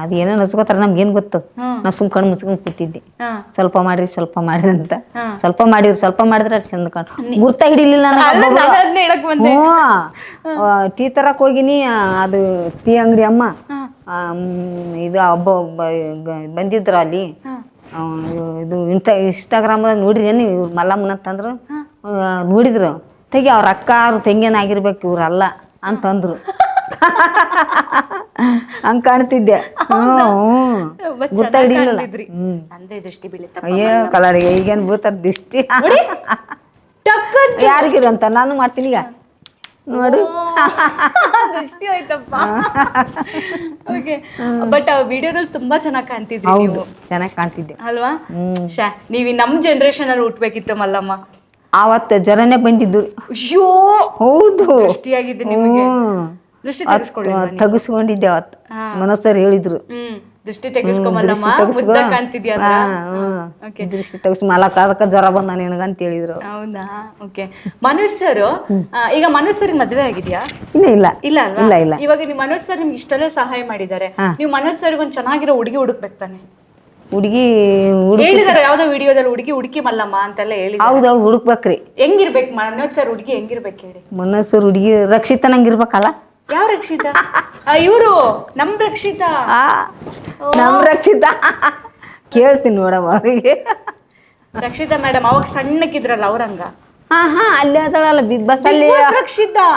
ಅದು ಏನೋ ನಸ್ಕೋತಾರ, ನಮ್ಗೇನು ಗೊತ್ತದ. ನಾವು ಸುಮ್ ಕಣ್ಣು ಮುಚ್ಕೊಂಡು ಕೂತಿದ್ದೆ. ಸ್ವಲ್ಪ ಮಾಡ್ರಿ ಅಂತ. ಸ್ವಲ್ಪ ಮಾಡಿದ್ರೆ ಅಷ್ಟು ಚಂದ ಕಾಣ್ ಗುರ್ತ ಹಿಡಿಲಿಲ್ಲ. ಟೀ ತರಕ್ ಹೋಗಿನಿ, ಅದು ಟೀ ಅಂಗಡಿ ಅಮ್ಮ ಇದು ಒಬ್ಬ ಬಂದಿದ್ರು ಅಲ್ಲಿ. ಇದು ಇನ್ಸ್ಟಾಗ್ರಾಮ್ದಾಗ ನೋಡ್ರಿ ಏನು ಇವ್ರು ಮಲ್ಲಮ್ಮನ ಅಂತಂದ್ರು. ನೋಡಿದ್ರು, ತೆಗಿ ಅವ್ರ ಅಕ್ಕ ಅವ್ರ ತಂಗಿಯನಾಗಿರ್ಬೇಕು ಇವ್ರಲ್ಲ ಅಂತಂದ್ರು. ಹಂಗ ಕಾಣ್ತಿದ್ದೆ. ಗುರ್ತ ಹಿಡಿಲಿಲ್ಲ. ಅಯ್ಯೋ ಕಲರಿಗೆ ಈಗೇನು ಬೀಳ್ತಾರ ದಿಷ್ಟಿ. ಯಾರಿಗಿರಂತ ನಾನು ಮಾಡ್ತೀನಿ ಈಗ ನೋಡು. ದೃಷ್ಟಿ ಹೋಯ್ತಪ್ಪ. ಓಕೆ, ಬಟ್ ಆ ವಿಡಿಯೋದಲ್ಲಿ ತುಂಬಾ ಚೆನ್ನಾಗಿ ಕಾಣ್ತಿದ್ರಿ ನೀವು. ಚೆನ್ನಾಗಿ ಕಾಣ್ತಿದ್ದೆ ಅಲ್ವಾ? ನೀವು ನಮ್ ಜನರೇಷನ್ ಅಲ್ಲಿ ಹುಟ್ಬೇಕಿತ್ತು ಮಲ್ಲಮ್ಮ. ಆವತ್ತು ಜ್ವರನೇ ಬಂದಿದ್ದು. ಅಯ್ಯೋ ಹೌದು, ದೃಷ್ಟಿಯಾಗಿದ್ದು ನಿಮಗೆ. ದೃಷ್ಟಿ ತೆಗಿಸ್ಕೊಂಡಿದ್ದೆ ಅವತ್ತು. ಮನಸ್ಸರು ಹೇಳಿದ್ರು ದೃಷ್ಟಿ ತೆಗಿಸ್ಕೊಂಬಲ್ಲಮ್ಮ, ಕಾಣ್ತಿದ್ಯಾ? ದೃಷ್ಟಿ ತೆಗಿಸ್ ಮಲಕ ಅದಕ್ಕೆ ಜ್ವರ ಬಂದ ನಿನಗಂತ ಹೇಳಿದ್ರು. ಹೌದಾ? ಓಕೆ. ಮನೋಜ್ ಸರ್, ಈಗ ಮನೋಜ್ ಸರ್ ಮದ್ವೆ ಆಗಿದ್ಯಾ? ಇಲ್ಲ ಇಲ್ಲ ಇಲ್ಲ. ಇವಾಗ ನೀವು ಮನೋಜ್ ಸರ್ ನಿಮ್ಗೆ ಇಷ್ಟೆಲ್ಲ ಸಹಾಯ ಮಾಡಿದ್ದಾರೆ, ನೀವು ಮನೋಜ್ ಸರ್ ಒಂದ್ ಚೆನ್ನಾಗಿರೋ ಹುಡುಗಿ ಹುಡುಕ್ಬೇಕು ತಾನೆ? ಹುಡುಗಿ ಹೇಳಿದಾರೆ ಯಾವ್ದೋ ವಿಡಿಯೋದಲ್ಲಿ, ಹುಡುಗಿ ಮಲ್ಲಮ್ಮ ಅಂತೆಲ್ಲ ಹೇಳಿ. ಹೌದೌದು, ಹುಡುಕ್ಬೇಕ್ರಿ. ಹೆಂಗಿರ್ಬೇಕು ಮನೋಜ್ ಸರ್ ಹುಡುಗಿ? ಹೆಂಗಿರ್ಬೇಕು ಹೇಳಿ? ಮನೋಜ್ ಸರ್ ಹುಡುಗಿ ರಕ್ಷಿತನಂಗಿರ್ಬೇಕಲ್ಲ. ಯಾವ ರಕ್ಷಿತಾ? ಇವರು ನಮ್ ರಕ್ಷಿತಾ. ನಮ್ ರಕ್ಷಿತಾ ಕೇಳ್ತೀನಿ ನೋಡಮ್ಮ ಅವರಿಗೆ. ರಕ್ಷಿತಾ ಮೇಡಮ್ ಅವಾಗ ಸಣ್ಣಕ್ಕಿದ್ರಲ್ಲ ಅವ್ರಂಗ? ಹಾ ಅಲ್ಲೇ ಅದಳಲ್ಲ ಬಿಗ್ ಬಾಸ್ ಅಲ್ಲಿ ರಕ್ಷಿತಾ.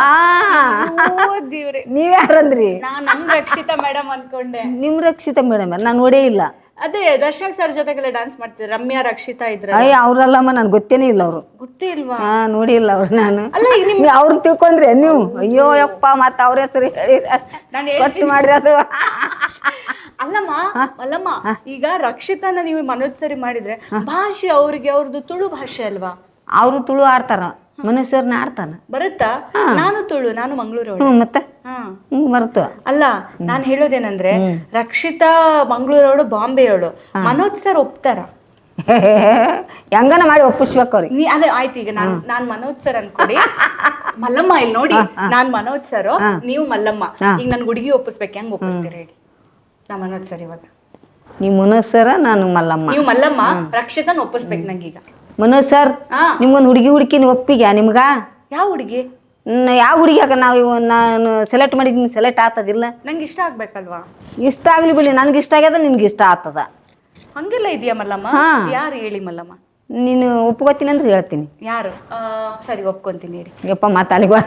ನೀವ್ಯಾರಂದ್ರಿ? ನಮ್ ರಕ್ಷಿತಾ ಮೇಡಮ್ ಅನ್ಕೊಂಡೆ. ನಿಮ್ ರಕ್ಷಿತಾ ಮೇಡಮ್ ನಾನು ನೋಡೇ ಇಲ್ಲ. ಅದೇ ದರ್ಶನ್ ಸರ್ ಜೊತೆಗೆಲ್ಲ ಡಾನ್ಸ್ ಮಾಡ್ತಿದ್ರು, ರಮ್ಯಾ ರಕ್ಷಿತಾ ಇದ್ರ. ಅಯ್ಯ ಅವ್ರಲ್ಲಮ್ಮ, ನನ್ ಗೊತ್ತೇನೇ ಇಲ್ಲ ಅವ್ರು. ಗೊತ್ತೇ ಇಲ್ವಾ? ನೋಡಿ ಇಲ್ಲ ಅವ್ರು ನಾನು. ಅಲ್ಲ ಅವ್ರು ತಿಳ್ಕೊಂಡ್ರೆ ನೀವು? ಅಯ್ಯೋ ಯಪ್ಪ, ಮತ್ತ ಅವ್ರ ಹೆಸರು ಹೇಳಿ ಮಾಡ್ರಿ ಅದು. ಅಲ್ಲಮ್ಮ ಈಗ ರಕ್ಷಿತಾನ ನೀವು ಮನೋಜ್ ಸರಿ ಮಾಡಿದ್ರೆ ಭಾಷೆ ಅವ್ರದ್ದು ತುಳು ಭಾಷೆ ಅಲ್ವಾ? ಅವರು ತುಳು ಆಡ್ತಾರ, ಮನುಷ್ಯರ್ನ ಆಡ್ತಾನ. ಬರುತ್ತಾ? ನಾನು ತುಳು, ನಾನು ಮಂಗಳೂರು. ಮತ್ತೆ ಬರುತ್ತ. ಅಲ್ಲ ನಾನ್ ಹೇಳೋದೇನಂದ್ರೆ, ರಕ್ಷಿತಾ ಮಂಗಳೂರವಳು, ಬಾಂಬೆಯವಳು. ಮನೋಜ್ ಸರ್ ಒಪ್ತಾರ? ಹೆಂಗನ ಮಾಡಿ ಒಪ್ಪಿಸ್ಬೇಕು ಅವ್ರಿಗೆ. ಅದೇ ಆಯ್ತು, ಈಗ ನಾನ್ ಮನೋಜ್ ಸರ್ ಅನ್ಕೊಡಿ. ಮಲ್ಲಮ್ಮ ಇಲ್ಲಿ ನೋಡಿ, ನಾನ್ ಮನೋಜ್ ಸರ್, ನೀವು ಮಲ್ಲಮ್ಮ. ಈಗ ನನ್ ಹುಡುಗಿ ಒಪ್ಪಿಸ್ಬೇಕು, ಹೆಂಗ್ ಒಪ್ಪಿಸ್ತೀರ ಹೇಳಿ? ನಾ ಮನೋಜ್ ಸರ್ ಇವಾಗ. ನೀವು ಮನೋಜ್ ಸರ, ನಾನು ಮಲ್ಲಮ್ಮ. ನೀವು ಮಲ್ಲಮ್ಮ, ರಕ್ಷಿತಾನ ಒಪ್ಪಿಸ್ಬೇಕು ನಂಗೀಗ. ಮನೋಜ್ ಸರ್, ನಿಮ್ಗೊಂದು ಹುಡುಗಿ ಒಪ್ಪಿಗೆ ನಿಮ್ಗ? ಯಾವ ಹುಡುಗಿ? ಯಾವ ಹುಡುಗಿಯಾಗ ನಾನು ಸೆಲೆಕ್ಟ್ ಮಾಡಿದ್ದೀನಿ, ಸೆಲೆಕ್ಟ್ ಆಗ್ತದಿಲ್ಲ? ನಂಗೆ ಇಷ್ಟ ಆಗ್ಬೇಕಲ್ವಾ? ಇಷ್ಟ ಆಗ್ಲಿ ಬಿಡಿ, ನನ್ಗೆ ಇಷ್ಟ ಆಗ್ಯದ, ನಿನ್ಗೆ ಇಷ್ಟ ಆಗ್ತದ. ಹಂಗೆಲ್ಲ ಇದೆಯಾ ಮಲ್ಲಮ್ಮ? ಯಾರು ಹೇಳಿ ಮಲ್ಲಮ್ಮ? ನೀನು ಒಪ್ಕೋತೀನಿ ಅಂದ್ರೆ ಹೇಳ್ತೀನಿ. ಯಾರು? ಸರಿ ಒಪ್ಕೊಂತೀನಿ ಹೇಳಿ. ಯಪ್ಪ ಮಾತಾಡಿಗೆ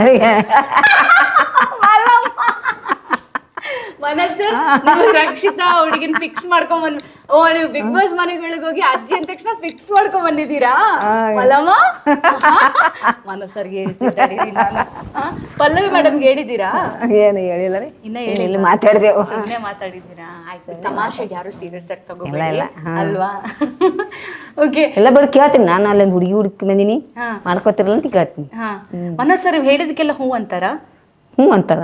ರಕ್ಷಿತಾ ಹುಡುಗಿನ ಫಿಕ್ಸ್ ಮಾಡ್ಕೊಂಡ್ ನೀವು ಬಿಗ್ ಬಾಸ್ ಮನೆಗಳಿಗೆ ಹೋಗಿ ಅಜ್ಜಿ ಅಂದ ತಕ್ಷಣ ಫಿಕ್ಸ್ ಮಾಡ್ಕೊಂಡ್ ಬಂದಿದ್ದೀರಾ ಮಲ್ಲಮ್ಮ? ಮನಸ್ಸರ್ಗೆ ಹೇಳ್ತಿದ್ದಾರೆ. ಪಲ್ಲವಿ ಮೇಡಮ್ಗೆ ಹೇಳಿದ್ದೀರಾ? ಏನು ಹೇಳಿಲ್ಲ ರೀ, ಇನ್ನ ಹೇಳಿ ಮಾತಾಡ್ದೇವು. ಸುಮ್ಮನೆ ಮಾತಾಡಿದ್ದೀರಾ? ಆಯ್ತು, ತಮಾಷೆಗೆ ಯಾರು ಸೀರಿಯಸ್ ಆಗಿ ತಗೋಬೇಡಿ ಅಲ್ವಾ? ಓಕೆ, ಎಲ್ಲ ಬಿಡು ಕೇಳ್ತೀನಿ. ನಾನು ಅಲ್ಲಿ ಹುಡುಗಿ ಬಂದಿನಿ, ಮಾಡ್ಕೋತಿರಲ್ಲ ಅಂತ ಕೇಳ್ತೀನಿ. ಮನೋಜ್ ಸರ್ ಹೇಳಿದಕ್ಕೆಲ್ಲ ಹೂ ಅಂತಾರ? ಹ್ಞೂ ಅಂತಾರ.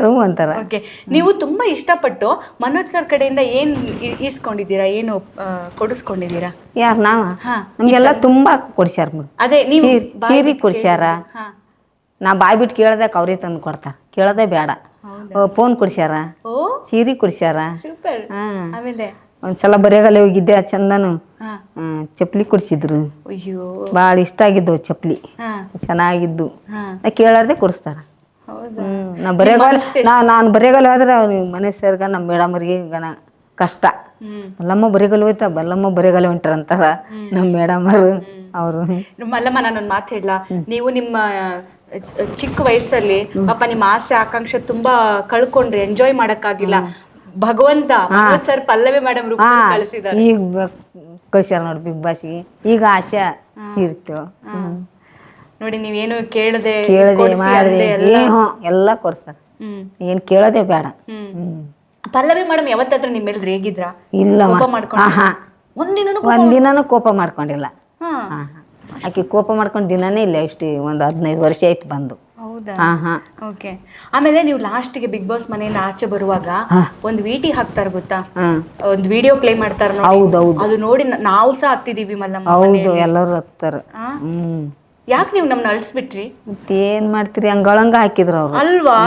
ಹ್ಞೂ ಅಂತಾರ. ಓಕೆ, ನೀವು ತುಂಬಾ ಇಷ್ಟಪಟ್ಟು ಮನೋಜ್ ಸರ್ ಕಡೆಯಿಂದ ಏನ್ ಈಸ್ಕೊಂಡಿದ್ದೀರಾ, ಏನು ಕೊಡಿಸ್ಕೊಂಡಿದ್ದೀರಾ? ಯಾರು? ನಾವ ನಮ್ಗೆಲ್ಲ ತುಂಬಾ ಕೊಡ್ಸ್ಯಾರ. ಅದೇ ನೀವು ಸೀರೆ ಕೊಡ್ಸ್ಯಾರ. ನಾ ಬಾಯ್ ಬಿಟ್ಟು ಕೇಳ್ದಕ್ಕೆ ಅವ್ರೇ ತಂದು ಕೊಡ್ತಾರ, ಕೇಳೋದೇ ಬೇಡ. ಫೋನ್ ಕೊಡ್ಸ್ಯಾರ, ಸೀರೆ ಕೊಡ್ಸ್ಯಾರ. ಆಮೇಲೆ ಒಂದ್ಸಲ ಬರೆಯಗಲ್ಲ ಹೋಗಿದ್ದೆ, ಚಂದನು ಚಪ್ಪಲಿ ಕೊಡ್ಸಿದ್ರು. ಭಾಳ ಇಷ್ಟ ಆಗಿದ್ದು ಚಪ್ಪಲಿ, ಚೆನ್ನಾಗಿದ್ದು. ಕೇಳಾರ್ದೆ ಕೊಡಿಸ್ತಾರ. ನಾನು ಬರೆಯಗಲ್ಲ ಹೋದ್ರೆ ಅವ್ರಿಗೆ ಮನೆ ಸೇರ್ಗ ನಮ್ಮ ಮೇಡಮ್ರಿಗೆ ಕಷ್ಟ. ಬಲ್ಲಮ್ಮ ಬರಿಗಲ್ ಹೋಯ್ತಾ ಬಲ್ಲಮ್ಮ ಬರಿಗಲ್ ಹೊಂಟ್ರ ಅಂತಾರ ನಮ್ಮ ಮೇಡಮ್ ಅವರು. ಮಲ್ಲಮ್ಮ ನಾನೊಂದು ಮಾತು ಹೇಳಲಾ, ನೀವು ನಿಮ್ಮ ಚಿಕ್ಕ ವಯಸ್ಸಲ್ಲಿ ಪಾಪ ನಿಮ್ಮ ಆಸೆ ಆಕಾಂಕ್ಷೆ ತುಂಬಾ ಕಳ್ಕೊಂಡ್ರಿ, ಎಂಜಾಯ್ ಮಾಡಕ್ಕಾಗಿಲ್ಲ. ಭಗವಂತ ಸರ್ ಪಲ್ಲವಿ ಮೇಡಮ್ ಕಳಿಸಿದ್ದಾರೆ, ಈಗ ಕಳ್ಸ್ಯಾರ ನೋಡಿ ಬಿಗ್ ಬಾಸ್ಗೆ. ಈಗ ಆಶಾ ಇರ್ತೇವ ನೋಡಿ, ನೀವೇನು ಕೇಳದೆ ಮಾಡಿದೆ ಎಲ್ಲ ಕೊಡ್ತಾರ, ಏನ್ ಕೇಳೋದೇ ಬೇಡ. ಪಲ್ಲವಿ ಮೇಡಮ್ ಯಾವತ್ತಾದ್ರೂ ನಿಮ್ಮ ಮೇಲೆ ರೇಗಿದ್ರ? ಇಲ್ಲ, ಒಂದಿನನೂ ಕೋಪ ಮಾಡ್ಕೊಂಡಿಲ್ಲ. ಆಕೆ ಕೋಪ ಮಾಡ್ಕೊಂಡು ದಿನಾನೇ ಇಲ್ಲ, ಎಷ್ಟು ಒಂದು 15 ವರ್ಷ ಆಯ್ತು ಬಂದು. ಹೌದಾ? ಓಕೆ. ಆಮೇಲೆ ನೀವು ಲಾಸ್ಟ್ಗೆ ಬಿಗ್ ಬಾಸ್ ಮನೆಯಿಂದ ಆಚೆ ಬರುವಾಗ ಒಂದು ವಿಟಿ ಹಾಕ್ತಾರ ಗೊತ್ತಾ, ಒಂದು ವಿಡಿಯೋ ಪ್ಲೇ ಮಾಡ್ತಾರ ನೋಡಿ, ಅದು ನೋಡಿ ನಾವು ಸಹ ಹತ್ತಿದೀವಿ ಮಲ್ಲಮ್ಮ. ಹೌದು, ಎಲ್ಲರೂ ಹತ್ತಾರ. ಯಾಕೆ ನೀವು ನಮ್ನ ಅಳಿಸ್ಬಿಟ್ರಿ? ಏನ್ ಮಾಡ್ತೀರಿ, ಹಂಗಳಂಗ ಹಾಕಿದ್ರು ಅವ್ರು ಅಲ್ವಾ?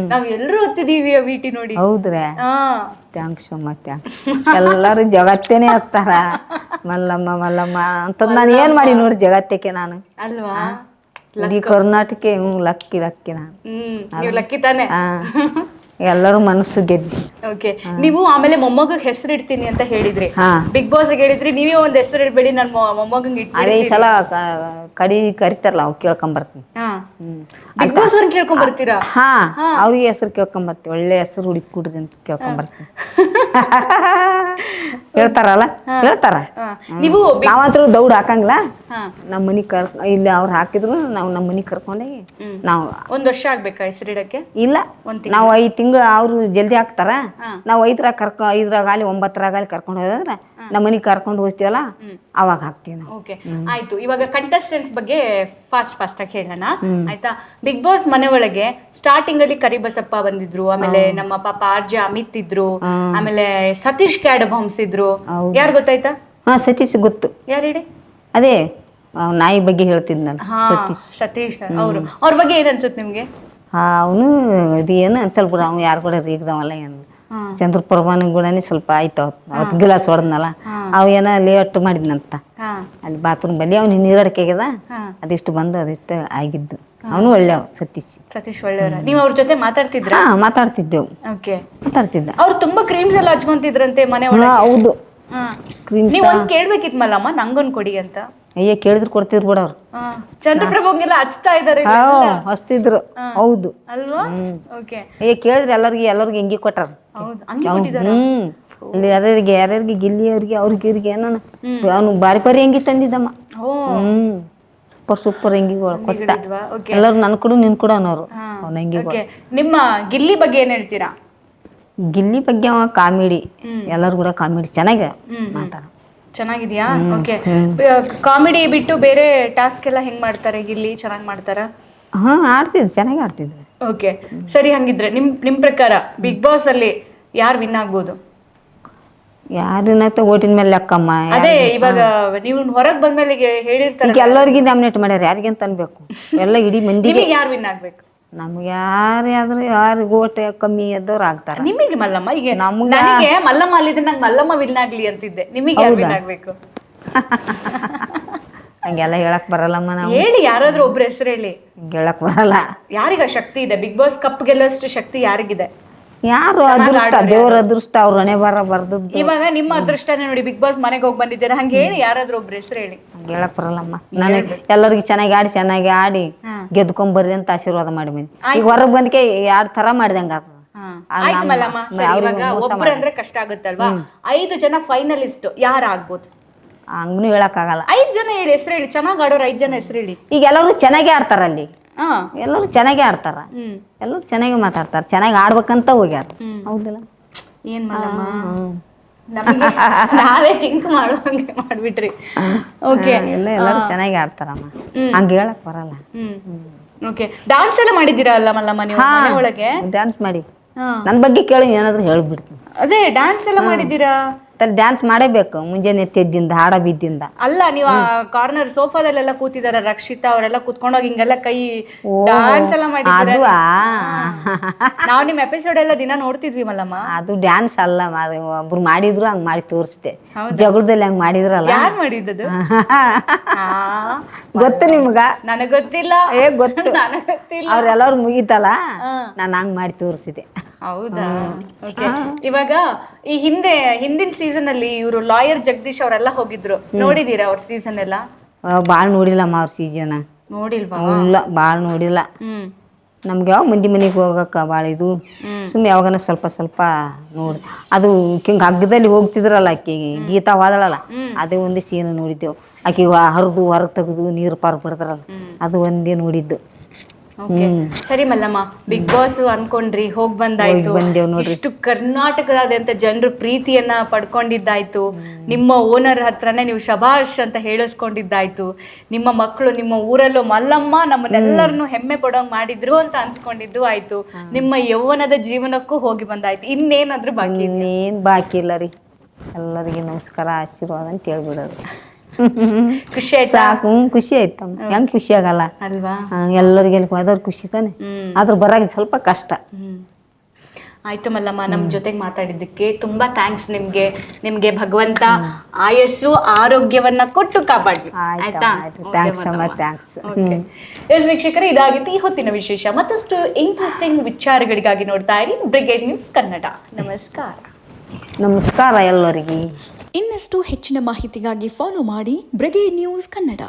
ನಾವ್ ಎಲ್ರು ಹತ್ತಿದೀವಿ ಆ ವಿಟಿ ನೋಡಿ. ಹೌದ್ರಾ? ಥ್ಯಾಂಕ್ಸ್ ಮತ್ತೆ ಎಲ್ಲಾರು ಜಗತ್ತೇನೆ ಹತ್ತಾರ ಮಲ್ಲಮ್ಮ ಮಲ್ಲಮ್ಮ ಅಂತ. ನಾನು ಏನ್ ಮಾಡಿ ನೋಡಿ ಜಗತ್ತಕ್ಕೆ ನಾನು ಅಲ್ವಾ? ಇಡೀ ಕರ್ನಾಟಕ ಲಕ್ಕಿ ನಾನು. ನೀವು ಲಕ್ಕಿ ತಾನೆ. ಎಲ್ಲರೂ ಮನಸ್ಸು ಗೆದ್ದಿ. ಓಕೆ. ನೀವು ಆಮೇಲೆ ಮೊಮ್ಮಗ ಹೆಸರು ಇಡ್ತೀನಿ ಅಂತ ಹೇಳಿದ್ರಿ, ಬಿಗ್ ಬಾಸ್ ಹೇಳಿದ್ರಿ, ನೀವೇ ಒಂದ್ ಹೆಸರು ಇಡ್ಬೇಡಿ, ನನ್ ಮೊಮ್ಮಗಂಗೆ ಇಡ್ತೀನಿ. ಅದೇ ಈ ಸಲ ಕರಿತಾರಲ್ಲ, ಅವ್ ಕೇಳ್ಕೊಂಬರ್ತೀನಿ. ಬಿಗ್ ಬಾಸ್ ಅವ್ರನ್ನ ಕೇಳ್ಕೊಂಡ್ ಬರ್ತೀರಾ? ಅವ್ರಿಗೆ ಹೆಸರು ಕೇಳ್ಕೊಂಬರ್ತೀವಿ, ಒಳ್ಳೆ ಹೆಸರು ಹುಡುಕಿ ಕೊಡ್ರಿ ಅಂತ ಕೇಳ್ಕೊಂಬರ್ತೀನಿ. ಹೇಳ್ತಾರಲ್ಲ, ಹೇಳ್ತಾರ. ನೀವು ನಾವಂತೂ ದೌಡ್ ಹಾಕಂಗಿಲ್ಲ, ನಮ್ಮ ಮನಿ ಇಲ್ಲಿ ಅವ್ರು ಹಾಕಿದ್ರು ನಾವು ನಮ್ಮ ಮನಿ ಕರ್ಕೊಂಡೋಗಿ ನಾವು. 1 ವರ್ಷ ಆಗ್ಬೇಕಾ ಹೆಸರಿಡಕ್ಕೆ? ಇಲ್ಲ, ನಾವು 5 ತಿಂಗಳು ಅವ್ರು ಜಲ್ದಿ ಹಾಕ್ತಾರ, ನಾವು 5ರಾಗ 5ರಾಗಲಿ 9ರಾಗಲಿ ಕರ್ಕೊಂಡು ಹೋದ್ರೆ ನಮ್ಮ ಮನಿಗೆ ಕರ್ಕೊಂಡು ಹೋಗ್ತೀವಲ್ಲ ಅವಾಗ ಹಾಕ್ತೀವಿ ನಾವು. ಓಕೆ, ಆಯ್ತು. ಇವಾಗ ಕಂಟೆಸ್ಟೆಂಟ್ಸ್ ಬಗ್ಗೆ ಫಾಸ್ಟ್ ಆಗಿ ಹೇಳೋಣ ಆಯ್ತಾ. ಬಿಗ್ ಬಾಸ್ ಮನೆ ಒಳಗೆ ಸ್ಟಾರ್ಟಿಂಗ್ ಅಲ್ಲಿ ಕರಿಬಸಪ್ಪ ಬಂದಿದ್ರು, ಆಮೇಲೆ ನಮ್ಮ ಪಾಪ RJ ಅಮಿತ್ ಇದ್ರು, ಆಮೇಲೆ ಸತೀಶ್ ಕ್ಯಾಡ್ ಬಾಂಬ್ಸ್ ಇದ್ರು. ಯಾರು ಗೊತ್ತಾಯ್ತಾ? ಸತೀಶ್ ಗೊತ್ತು. ಯಾರು ಹೇಳಿ? ಅದೇ ನಾಯಿ ಬಗ್ಗೆ ಹೇಳ್ತಿದ್ನಲ್ಲ, ಸತೀಶ್. ಅವ್ರ ಬಗ್ಗೆ ಏನ್ ಅನ್ಸುತ್ತೆ ನಿಮ್ಗೆ? ಅವನು ಇದೇನು ಸ್ವಲ್ಪ ಅವ್ನು ಯಾರು ಕೂಡ ರೇಗ್ದವಲ್ಲ, ಏನು ಚಂದ್ರಪ್ರಭಾನ ಕೂಡ ಸ್ವಲ್ಪ ಆಯ್ತು. ಅವತ್ತು ಗಿಲಾಸ್ ಹೊಡೆದ್ನಲ್ಲ, ಅವ ಏನ ಲೇಟ್ ಮಾಡಿದ್ನಂತ ಅಲ್ಲಿ ಬಾತ್ರೂಮ್ ಬಲ್ಲಿ, ಅವ್ನು ನೀರಡಿಕೆ ಆಗ್ಯದ, ಅದಿಷ್ಟು ಬಂದು ಅದಿಷ್ಟು ಆಗಿದ್ದು. ಅವನು ಒಳ್ಳೆಯವ ಸತೀಶ್ ಒಳ್ಳೆಯವರ. ನೀವು ಅವ್ರ ಜೊತೆ ಮಾತಾಡ್ತಿದ್ರ? ಮಾತಾಡ್ತಿದ್ದೆವು. ಮಾತಾಡ್ತಿದ್ದ. ಅವ್ರು ತುಂಬಾ ಕ್ರೀಮ್ಸ್ ಎಲ್ಲ ಹಚ್ಕೊಂತಿದ್ರಂತೆ ಮನೆ ಒಳಗೆ. ಹೌದು, ನೀವ್ ಒಂದ್ ಕೇಳ್ಬೇಕಿತ್ ಮಲ್ಲಮ್ಮ, ನಂಗೊಂದ್ ಕೊಡಿ ಅಂತ. ಅಯ್ಯ, ಕೇಳಿದ್ರು ಕೊಡ್ತಿದ್ರು ಬಿಡ ಅವ್ರು. ಚಂದ್ರಪ್ರಭುಗೆಲ್ಲ ಹಚ್ತಾ ಇದಾರೆ, ಹಚ್ತಿದ್ರು. ಹೌದು ಅಲ್ವಾ? ಓಕೆ. ಅಯ್ಯ, ಕೇಳಿದ್ರೆ ಎಲ್ಲರಿಗೂ ಹಿಂಗಿ ಕೊಟ್ಟಾರ. ಇಲ್ಲಿ ಯಾರ್ಯಾರಿಗೆ ಗಿಲ್ಲಿಯವ್ರಿಗೆ ಅವ್ರಿಗೆ ಏನೋ ಅವನು ಬಾರಿ ಹೆಂಗಿ ತಂದಿದ್ದಮ್ಮ. ಸೂಪರ್ ಹೆಂಗಿಗಳು ಕೊಟ್ಟ. ಎಲ್ಲರೂ ನನ್ ಕೊಡು ನಿನ್ ಕೊಡು ಅನ್ನೋರು ಅವ್ನ ಹೆಂಗಿಗಳು. ನಿಮ್ಮ ಗಿಲ್ಲಿ ಬಗ್ಗೆ ಏನ್ ಹೇಳ್ತೀರಾ? ಗಿಲ್ಲಿ ಬಗ್ಗೆ ಅವ ಕಾಮಿಡಿ, ಎಲ್ಲರೂ ಕೂಡ ಕಾಮಿಡಿ ಚೆನ್ನಾಗಿ ಮಾತಾಡ. ಚೆನ್ನಾಗಿದ್ಯಾ? ಓಕೆ. ಕಾಮಿಡಿ ಬಿಟ್ಟು ಬೇರೆ ಟಾಸ್ಕ್ ಎಲ್ಲ ಹೆಂಗ್ ಮಾಡ್ತಾರೆ ಗಿಲ್ಲಿ? ಚೆನ್ನಾಗಿ ಮಾಡ್ತಾರ? ಆಡ್ತಿದ್ರು, ಚೆನ್ನಾಗಿ ಆಡ್ತಿದ್ರು. ಓಕೆ, ಸರಿ. ಹಂಗಿದ್ರೆ ನಿಮ್ ಪ್ರಕಾರ ಬಿಗ್ ಬಾಸ್ ಅಲ್ಲಿ ಯಾರು ವಿನ್ ಆಗ್ಬೋದು? ಯಾರಿನತ್ತ ಓಟಿನ ಮೇಲೆ ಲೆಕ್ಕಮ್ಮ. ಅದೇ ಇವಾಗ ನೀವು ಹೊರಗ್ ಬಂದ್ಮೇಲೆ ಹೇಳಿರ್ತಾರೆ, ಈಗ ಎಲ್ಲರಿಗೂ ನಾಮಿನೇಟ್ ಮಾಡ್ಯಾರ, ಯಾರಿಗಂತ ಅನ್ಬೇಕು? ಎಲ್ಲ ಇಡೀ ಮಂದಿಗೆ ಯಾರು ವಿನ್ ಆಗ್ಬೇಕು? ನಮ್ಗೆ ಯಾರು ಓಟ್ ಕಮ್ಮಿ ಎದ್ದವ್ರು ಆಗ್ತಾರ. ನಿಮಗೆ ಮಲ್ಲಮ್ಮ? ಈಗ ನನಗೆ ಮಲ್ಲಮ್ಮ ಅಲ್ಲಿದ್ರೆ ನಂಗೆ ಮಲ್ಲಮ್ಮ ವಿನ್ ಆಗ್ಲಿ ಅಂತಿದ್ದೆ, ನಿಮಗೆ ಯಾರು ವಿನ್ ಆಗ್ಬೇಕು? ಹಂಗೆಲ್ಲ ಹೇಳಕ್ ಬರಲ್ಲಮ್ಮ. ನಾವು ಹೇಳಿ, ಯಾರಾದ್ರೂ ಒಬ್ರು ಹೆಸರು ಹೇಳಿ. ಹೇಳಕ್ ಬರಲ್ಲ. ಯಾರಿಗ ಶಕ್ತಿ ಇದೆ? ಬಿಗ್ ಬಾಸ್ ಕಪ್ ಗೆಲ್ಲೋಷ್ಟು ಶಕ್ತಿ ಯಾರಿಗಿದೆ? ಯಾರು ಅದೃಷ್ಟ, ದೇವ್ರ ಅದೃಷ್ಟ, ಅವ್ರ ಹಣೆ ಬರ್ದು. ಇವಾಗ ನಿಮ್ಮ ಅದೃಷ್ಟನೇ ನೋಡಿ, ಬಿಗ್ ಬಾಸ್ ಮನೆಗೆ ಹೋಗಿ ಬಂದಿದ್ದೀರಾ, ಹಂಗೆ ಹೇಳಿ ಯಾರಾದ್ರೂ ಒಬ್ರು ಹೆಸರು ಹೇಳಿ. ಹೇಳಕ್ ಬರಲ್ಲಮ್ಮ. ನನಗೆ ಎಲ್ಲರಿಗೂ ಚೆನ್ನಾಗಿ ಆಡಿ ಗೆದ್ಕೊಂಡ್ ಬರ್ರಿ ಅಂತ ಆಶೀರ್ವಾದ ಮಾಡಿ ಬಂದಿ. ಈಗ ಹೊರಗ್ ಬಂದಕ್ಕೆ 2 ತರ ಮಾಡಿದಂಗ. ಆಯ್ತು ಮಲ್ಲಮ್ಮ, ಇವಾಗ ಒಬ್ರು ಅಂದ್ರೆ ಕಷ್ಟ ಆಗುತ್ತಲ್ವಾ? 5 ಜನ ಫೈನಲಿಸ್ಟ್ ಯಾರು ಆಗ್ಬೋದು? ಹಂಗೂ ಹೇಳಕ್ ಆಗಲ್ಲ. 5 ಜನ ಹೇಳಿ, ಹೆಸರು ಹೇಳಿ. ಚೆನ್ನಾಗಿ ಆಡೋರು 5 ಜನ ಹೆಸರು ಹೇಳಿ. ಈಗ ಎಲ್ಲರೂ ಚೆನ್ನಾಗಿ ಆಡ್ತಾರ, ಅಲ್ಲಿ ಎಲ್ಲರೂ ಚೆನ್ನಾಗಿ ಆಡ್ತಾರ, ಎಲ್ಲರೂ ಚೆನ್ನಾಗಿ ಮಾತಾಡ್ತಾರ, ಚೆನ್ನಾಗಿ ಆಡ್ಬೇಕಂತ ಹೋಗ್ಯಾರ. ಹೌದಿಲ್ಲ? ಏನ್ ಮಲ್ಲಮ್ಮ, ನಾವೇ ಥಿಂಕ್ ಮಾಡುವಂಗೆ ಮಾಡ್ಬಿಟ್ರಿ. ಓಕೆ, ಎಲ್ಲರೂ ಚೆನ್ನಾಗಿ ಆಡ್ತಾರಮ್ಮ, ಹಂಗ ಹೇಳಕ್ ಬರಲ್ಲ. ಓಕೆ. ಡಾನ್ಸ್ ಎಲ್ಲ ಮಾಡಿದ್ದೀರಾ ಅಲ್ಲ ಮಲ್ಲಮ್ಮ ನೀವು ಮನೆ ಒಳಗೆ? ಡ್ಯಾನ್ಸ್ ಮಾಡಿ ನನ್ ಬಗ್ಗೆ ಕೇಳಿ ಏನಾದ್ರು ಹೇಳ್ಬಿಡ್ತೀನಿ. ಅದೇ ಡ್ಯಾನ್ಸ್ ಎಲ್ಲ ಮಾಡಿದ್ದೀರಾ? ಡ್ಯಾನ್ಸ್ ಮಾಡೇಬೇಕು, ಮುಂಜಾನೆ ತೆದ್ದಿಂದ ಹಾಡ ಬಿದ್ದಿಂದ. ಅಲ್ಲ, ನೀವು ಕಾರ್ನರ್ ಸೋಫಾದಲ್ಲೆಲ್ಲ ಕೂತಿದಾರ, ರಕ್ಷಿತಾ ಅವರೆಲ್ಲ ಕೂತ್ಕೊಂಡೋಗಿ ಹಿಂಗೆಲ್ಲ ಕೈ ಡ್ಯಾನ್ಸ್ ಎಲ್ಲ ಮಾಡಿದ್ದೀರಾ? ನಾವು ನಿಮ್ ಎಪಿಸೋಡ್ ಎಲ್ಲ ದಿನ ನೋಡ್ತಿದ್ವಿ ಮಲ್ಲಮ್ಮ. ಅದು ಡ್ಯಾನ್ಸ್ ಅಲ್ಲ, ಒಬ್ರು ಮಾಡಿದ್ರು, ಹಂಗ್ ಮಾಡಿ ತೋರಿಸ್ದೆ. ಜಗಳದಲ್ಲಿ ಹಂಗ್ ಮಾಡಿದ್ರಲ್ಲ. ಯಾರು ಮಾಡಿದ್ದದು? ಗೊತ್ತು ನಿಮ್ಗ? ನನಗ್ ಗೊತ್ತಿಲ್ಲ. ಗೊತ್ತು, ನನಗ್ ಗೊತ್ತಿಲ್ಲ. ಅವ್ರೆಲ್ಲರು ಮುಗಿತಲ್ಲ, ನಾನು ಹಂಗ್ ಮಾಡಿ ತೋರಿಸಿದೆ. ಹೌದಾ ಓಕೆ. ಇವಾಗ ಈ ಹಿಂದಿನ ಸೀಸನ್ ಅಲ್ಲಿ ಇವರು ಲಾಯರ್ ಜಗದೀಶ್ ಅವರೆಲ್ಲ ಹೋಗಿದ್ರು, ನೋಡಿದೀರಾ ಅವ್ರ ಸೀಸನ್ ಎಲ್ಲ? ಭಾಳ ನೋಡಿಲ್ಲಮ್ಮ ಅವ್ರ ಸೀಜನ. ನೋಡಿಲ್ವಾ? ಇಲ್ಲ, ಭಾಳ ನೋಡಿಲ್ಲ. ನಮ್ಗೆ ಯಾವ ಮಂದಿ ಮನೆಗೆ ಹೋಗಕ್ಕ ಭಾಳ ಇದು, ಸುಮ್ಮನೆ ಯಾವಾಗನ ಸ್ವಲ್ಪ ಸ್ವಲ್ಪ ನೋಡಿ. ಅದು ಹಿಂಗೆ ಹಗ್ಗದಲ್ಲಿ ಹೋಗ್ತಿದ್ರಲ್ಲ ಆಕಿ ಗೀತಾ ಹೋದಳಲ್ಲ, ಅದೇ ಒಂದು ಸೀನ್ ನೋಡಿದ್ದೆವು. ಆಕಿ ಹರಿದು ಹೊರಗೆ ತೆಗೆದು ನೀರು ಪಾರು ಬಿಡ್ತಾರಲ್ಲ, ಅದು ಒಂದೇ ನೋಡಿದ್ದು. ಓಕೆ ಸರಿ ಮಲ್ಲಮ್ಮ, ಬಿಗ್ ಬಾಸ್ ಅನ್ಕೊಂಡ್ರಿ, ಹೋಗ್ ಬಂದಾಯ್ತು, ಇಷ್ಟು ಕರ್ನಾಟಕದಾದ್ಯಂತ ಜನರು ಪ್ರೀತಿಯನ್ನ ಪಡ್ಕೊಂಡಿದ್ದಾಯ್ತು, ನಿಮ್ಮ ಓನರ್ ಹತ್ರನೇ ನೀವು ಶಬಾಷ್ ಅಂತ ಹೇಳಿಸ್ಕೊಂಡಿದ್ದಾಯ್ತು, ನಿಮ್ಮ ಮಕ್ಕಳು ನಿಮ್ಮ ಊರಲ್ಲೂ ಮಲ್ಲಮ್ಮ ನಮ್ಮನ್ನೆಲ್ಲರನ್ನು ಹೆಮ್ಮೆ ಪಡೋಂಗ್ ಮಾಡಿದ್ರು ಅಂತ ಅನ್ಸ್ಕೊಂಡಿದ್ದು ಆಯ್ತು, ನಿಮ್ಮ ಯೌವನದ ಜೀವನಕ್ಕೂ ಹೋಗಿ ಬಂದಾಯ್ತು, ಇನ್ನೇನಾದ್ರೂ ಬಾಕಿ? ಇನ್ನೇನು ಬಾಕಿ ಇಲ್ಲ ರೀ. ಎಲ್ಲರಿಗೆ ನಮಸ್ಕಾರ, ಆಶೀರ್ವಾದ ಅಂತ ಹೇಳ್ಬಿಡೋದು. ಖುಷಿ ಆಯ್ತಾ? ಸಾಕು, ಖುಷಿ ಆಯ್ತಮ್ಮ. ಹೆಂಗ್ ಖುಷಿ ಆಗಲ್ಲ ಅಲ್ವಾ? ಎಲ್ಲರಿಗೆ ಹೋದವ್ರು ಖುಷಿ ತಾನೆ, ಆದ್ರೂ ಬರಾಗ ಸ್ವಲ್ಪ ಕಷ್ಟ. ಆಯ್ತು ಮಲ್ಲಮ್ಮ, ನಮ್ಮ ಜೊತೆಗೆ ಮಾತಾಡಿದ್ದಕ್ಕೆ ತುಂಬಾ ಥ್ಯಾಂಕ್ಸ್ ನಿಮ್ಗೆ. ನಿಮ್ಗೆ ಭಗವಂತ ಆಯಸ್ಸು ಆರೋಗ್ಯವನ್ನ ಕೊಟ್ಟು ಕಾಪಾಡ್ಲಿ. ಆಯ್ತಾ? ಎಸ್ ವೀಕ್ಷಕರೇ, ಇದಾಗಿತ್ತು ಈ ಹೊತ್ತಿನ ವಿಶೇಷ. ಮತ್ತಷ್ಟು ಇಂಟ್ರೆಸ್ಟಿಂಗ್ ವಿಚಾರಗಳಿಗಾಗಿ ನೋಡ್ತಾ ಇರಿ ಬ್ರಿಗೇಡ್ ನ್ಯೂಸ್ ಕನ್ನಡ. ನಮಸ್ಕಾರ. ನಮಸ್ಕಾರ ಎಲ್ಲರಿಗೆ. ಇನ್ನಷ್ಟು ಹೆಚ್ಚಿನ ಮಾಹಿತಿಗಾಗಿ ಫಾಲೋ ಮಾಡಿ ಬ್ರಿಗೇಡ್ ನ್ಯೂಸ್ ಕನ್ನಡ.